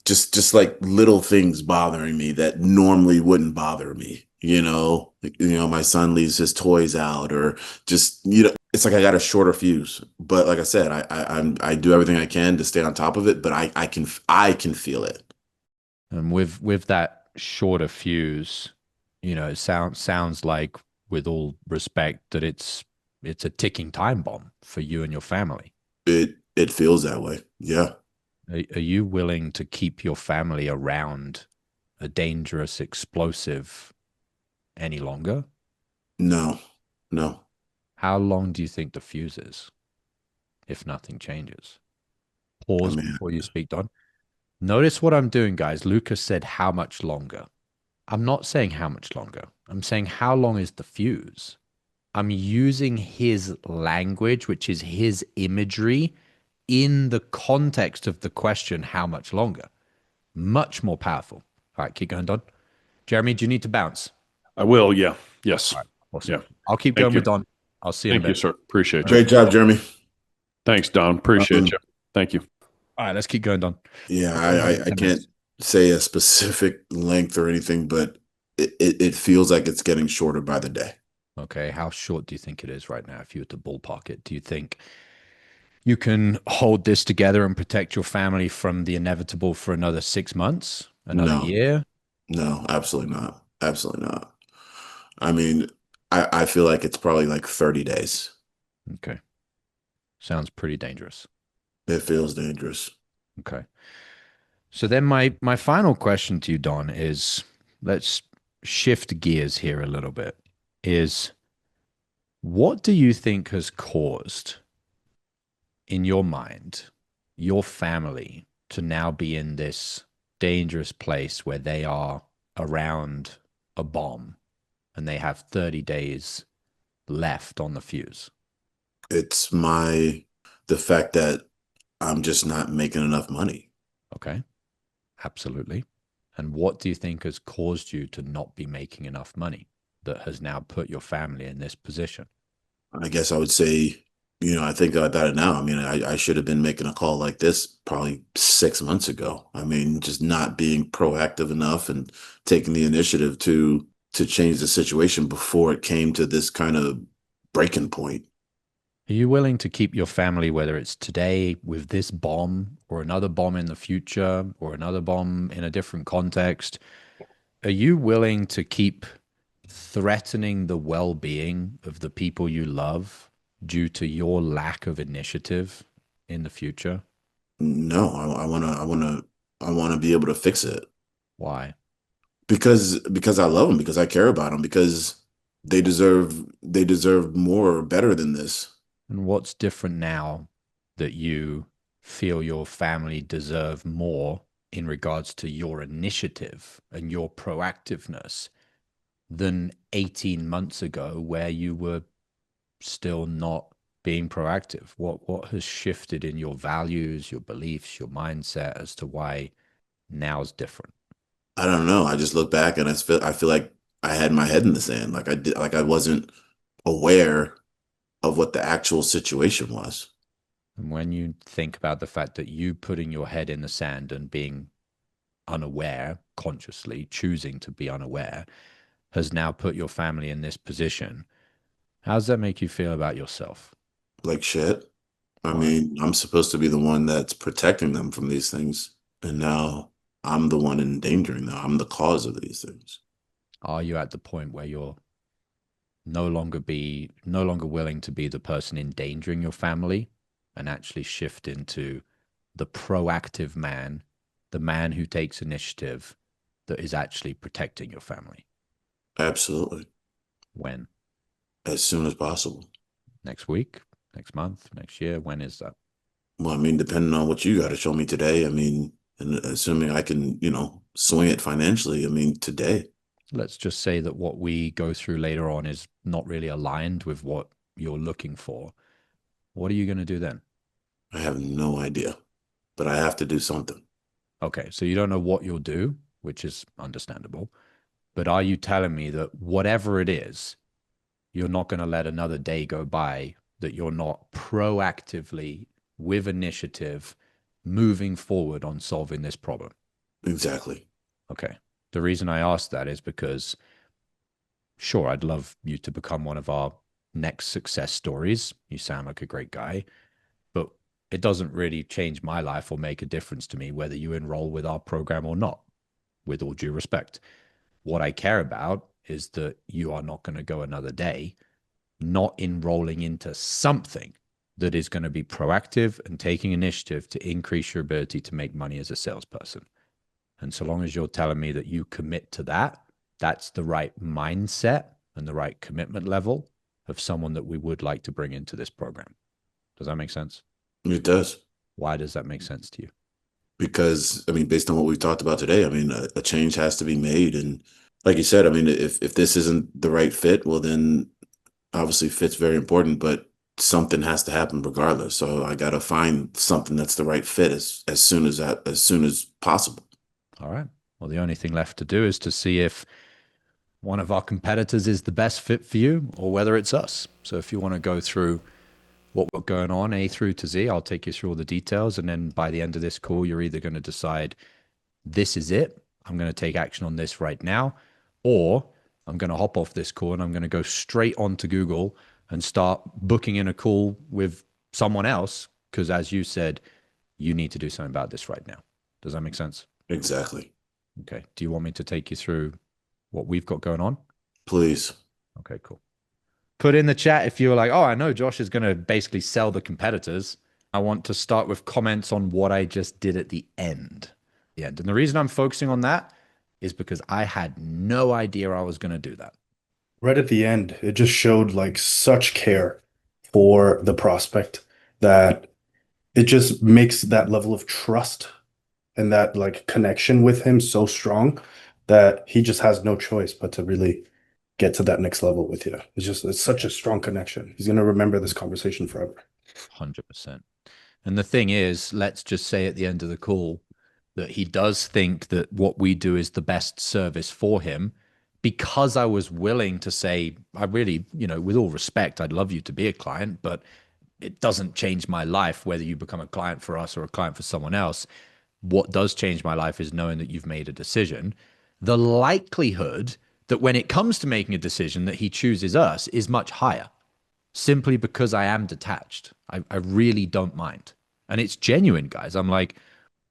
just like little things bothering me that normally wouldn't bother me. My son leaves his toys out, or just, it's like I got a shorter fuse. But like I said, I do everything I can to stay on top of it, but I can feel it. And with that shorter fuse, it sounds like, with all respect, that it's a ticking time bomb for you and your family. It feels that way. Yeah. Are you willing to keep your family around a dangerous explosive any longer? No. No. How long do you think the fuse is if nothing changes? I Pause mean, before you speak, Don. Notice what I'm doing, guys. Lucas said, how much longer? I'm not saying how much longer. I'm saying, how long is the fuse? I'm using his language, which is his imagery, in the context of the question, how much longer? Much more powerful. All right, keep going, Don. Jeremy, do you need to bounce? I will. Yeah. Yes. All right, awesome. Yeah. I'll keep Thank going with you. Don. I'll see you in a Thank you, bit. sir. Appreciate you. great job, Jeremy. Thanks, Don. Appreciate Um, you. Thank you. All right, let's keep going, Don. yeah, We've got another I 10 can't minutes. say a specific length or anything, but it feels like it's getting shorter by the day. Okay, how short do you think it is right now if you were to ballpark it? Do you think you can hold this together and protect your family from the inevitable for another 6 months, another No, year? no, absolutely not. Absolutely not. I mean, I feel like it's probably like 30 days. Okay, sounds pretty dangerous. It feels dangerous. Okay. So then my final question to you, Don, is, let's shift gears here a little bit. Is, what do you think has caused, in your mind, your family to now be in this dangerous place where they are around a bomb and they have 30 days left on the fuse? It's the fact that I'm just not making enough money. Okay, absolutely. And what do you think has caused you to not be making enough money that has now put your family in this position? I guess I would say, I think about it now. I mean, I should have been making a call like this probably 6 months ago. I mean, just not being proactive enough and taking the initiative to change the situation before it came to this kind of breaking point. Are you willing to keep your family, whether it's today with this bomb or another bomb in the future or another bomb in a different context? Are you willing to keep threatening the well-being of the people you love due to your lack of initiative in the future? No, I wanna be able to fix it Why? because I love them, because I care about them, because they deserve more, better than this. And what's different now that you feel your family deserve more in regards to your initiative and your proactiveness than 18 months ago, where you were still not being proactive? What has shifted in your values, your beliefs, your mindset as to why now's different? I don't know. I just look back and I feel like I had my head in the sand. Like I wasn't aware of what the actual situation was. And when you think about the fact that you putting your head in the sand and being unaware, consciously choosing to be unaware, has now put your family in this position, how does that make you feel about yourself? Like shit. I Why? mean, I'm supposed to be the one that's protecting them from these things, and now I'm the one endangering them. I'm the cause of these things. Are you at the point where you're no longer willing to be the person endangering your family and actually shift into the proactive man, the man who takes initiative, that is actually protecting your family? Absolutely. When? As soon as possible. Next week? Next month? Next year? When is that? Well, I mean, depending on what you got to show me today, I mean, and assuming I can, swing it financially, I mean, today. Let's just say that what we go through later on is not really aligned with what you're looking for. What are you going to do then? I have no idea, but I have to do something. Okay, so you don't know what you'll do, which is understandable. But are you telling me that whatever it is, you're not going to let another day go by that you're not proactively, with initiative, moving forward on solving this problem? Exactly. Okay. The reason I ask that is because, sure, I'd love you to become one of our next success stories. You sound like a great guy, but it doesn't really change my life or make a difference to me whether you enroll with our program or not, with all due respect. What I care about is that you are not going to go another day not enrolling into something that is going to be proactive and taking initiative to increase your ability to make money as a salesperson. And so long as you're telling me that you commit to that, that's the right mindset and the right commitment level of someone that we would like to bring into this program. Does that make sense? It does. Why does that make sense to you? Because, I mean, based on what we've talked about today, I mean, a change has to be made. And like you said, I mean, if this isn't the right fit, well, then obviously fit's very important, but something has to happen regardless. So I got to find something that's the right fit as soon as possible. All right. Well, the only thing left to do is to see if one of our competitors is the best fit for you or whether it's us. So if you want to go through what we're going on, A through to Z, I'll take you through all the details. And then by the end of this call, you're either going to decide this is it. I'm going to take action on this right now, or I'm going to hop off this call and I'm going to go straight onto Google and start booking in a call with someone else. Because as you said, you need to do something about this right now. Does that make sense? Exactly. Okay. Do you want me to take you through what we've got going on? Please. Okay, cool. Put in the chat if you were like, oh, I know Josh is going to basically sell the competitors. I want to start with comments on what I just did at the end. And the reason I'm focusing on that is because I had no idea I was going to do that. Right at the end, it just showed like such care for the prospect that it just makes that level of trust and that like connection with him so strong that he just has no choice but to really get to that next level with you. It's such a strong connection. He's going to remember this conversation forever. 100%. And the thing is, let's just say at the end of the call that he does think that what we do is the best service for him, because I was willing to say, I really, with all respect, I'd love you to be a client, but it doesn't change my life whether you become a client for us or a client for someone else. What does change my life is knowing that you've made a decision. The likelihood that when it comes to making a decision that he chooses us is much higher, simply because I am detached. I really don't mind. And it's genuine, guys. I'm like,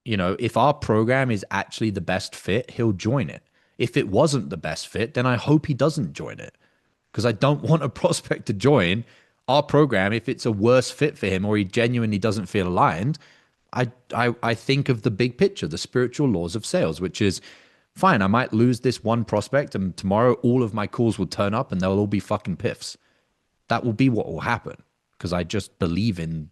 if our program is actually the best fit, he'll join it. If it wasn't the best fit, then I hope he doesn't join it, because I don't want a prospect to join our program if it's a worse fit for him or he genuinely doesn't feel aligned. I think of the big picture, the spiritual laws of sales, which is fine. I might lose this one prospect and tomorrow all of my calls will turn up and they'll all be fucking piffs. That will be what will happen, because I just believe in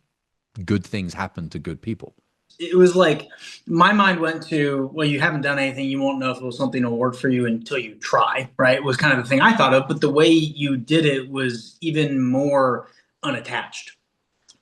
good things happen to good people. It was like my mind went to, well, you haven't done anything. You won't know if it was something that will work for you until you try, right? It was kind of the thing I thought of, but the way you did it was even more unattached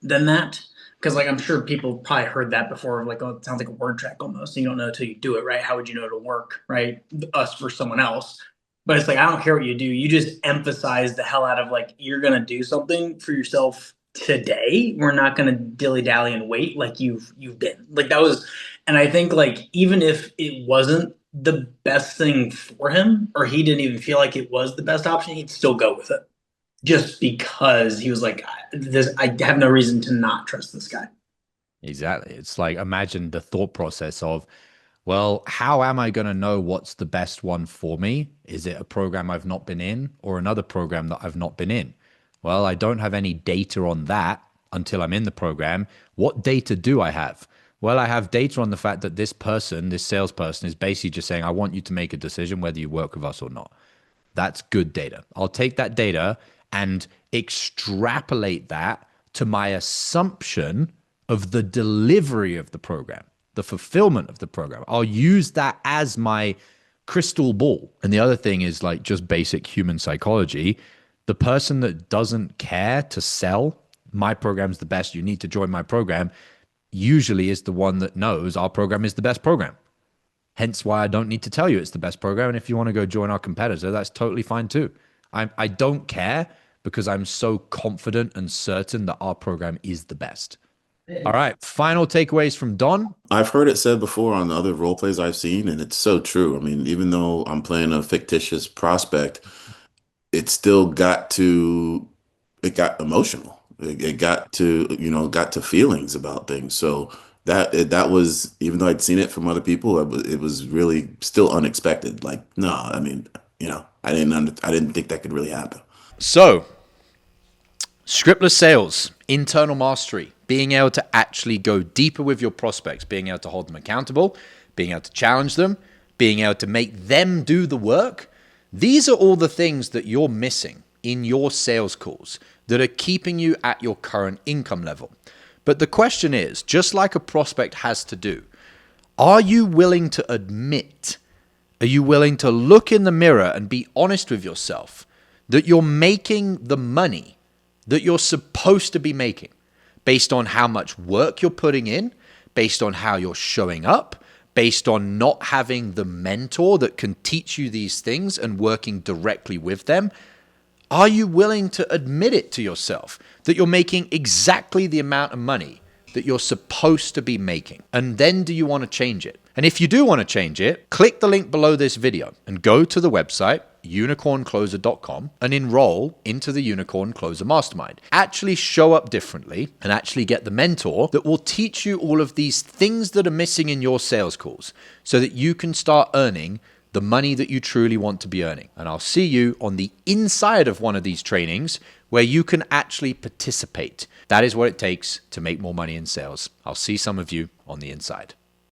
than that. Because like I'm sure people probably heard that before, like, oh, it sounds like a word track almost. And you don't know until you do it, right? How would you know it'll work, right? Us for someone else. But it's like, I don't care what you do. You just emphasize the hell out of like, you're going to do something for yourself today. We're not going to dilly dally and wait like you've been. Like that was, and I think like, even if it wasn't the best thing for him, or he didn't even feel like it was the best option, he'd still go with it. Just because he was like, I have no reason to not trust this guy. Exactly. It's like, imagine the thought process of, well, how am I going to know what's the best one for me? Is it a program I've not been in or another program that I've not been in? Well, I don't have any data on that until I'm in the program. What data do I have? Well, I have data on the fact that this person, this salesperson, is basically just saying, I want you to make a decision whether you work with us or not. That's good data. I'll take that data and extrapolate that to my assumption of the delivery of the program. the fulfillment of the program. I'll use that as my crystal ball. And the other thing is like just basic human psychology. The person that doesn't care to sell, my program's the best, you need to join my program, usually is the one that knows our program is the best program. Hence why I don't need to tell you it's the best program. And if you want to go join our competitor, that's totally fine too. I don't care because I'm so confident and certain that our program is the best. All right. Final takeaways from Don. I've heard it said before on other role plays I've seen, and it's so true. I mean, even though I'm playing a fictitious prospect, it still got emotional. It got to feelings about things. So that was, even though I'd seen it from other people, it was really still unexpected. Like, no, I mean, I didn't think that could really happen. So, scriptless sales, internal mastery, being able to actually go deeper with your prospects, being able to hold them accountable, being able to challenge them, being able to make them do the work. These are all the things that you're missing in your sales calls that are keeping you at your current income level. But the question is, just like a prospect has to do, are you willing to admit, are you willing to look in the mirror and be honest with yourself that you're making the money that you're supposed to be making based on how much work you're putting in, based on how you're showing up, based on not having the mentor that can teach you these things and working directly with them? Are you willing to admit it to yourself that you're making exactly the amount of money that you're supposed to be making? And then do you want to change it? And if you do want to change it, click the link below this video and go to the website, unicorncloser.com, and enroll into the Unicorn Closer Mastermind. Actually show up differently and actually get the mentor that will teach you all of these things that are missing in your sales calls so that you can start earning the money that you truly want to be earning. And I'll see you on the inside of one of these trainings where you can actually participate. That is what it takes to make more money in sales. I'll see some of you on the inside.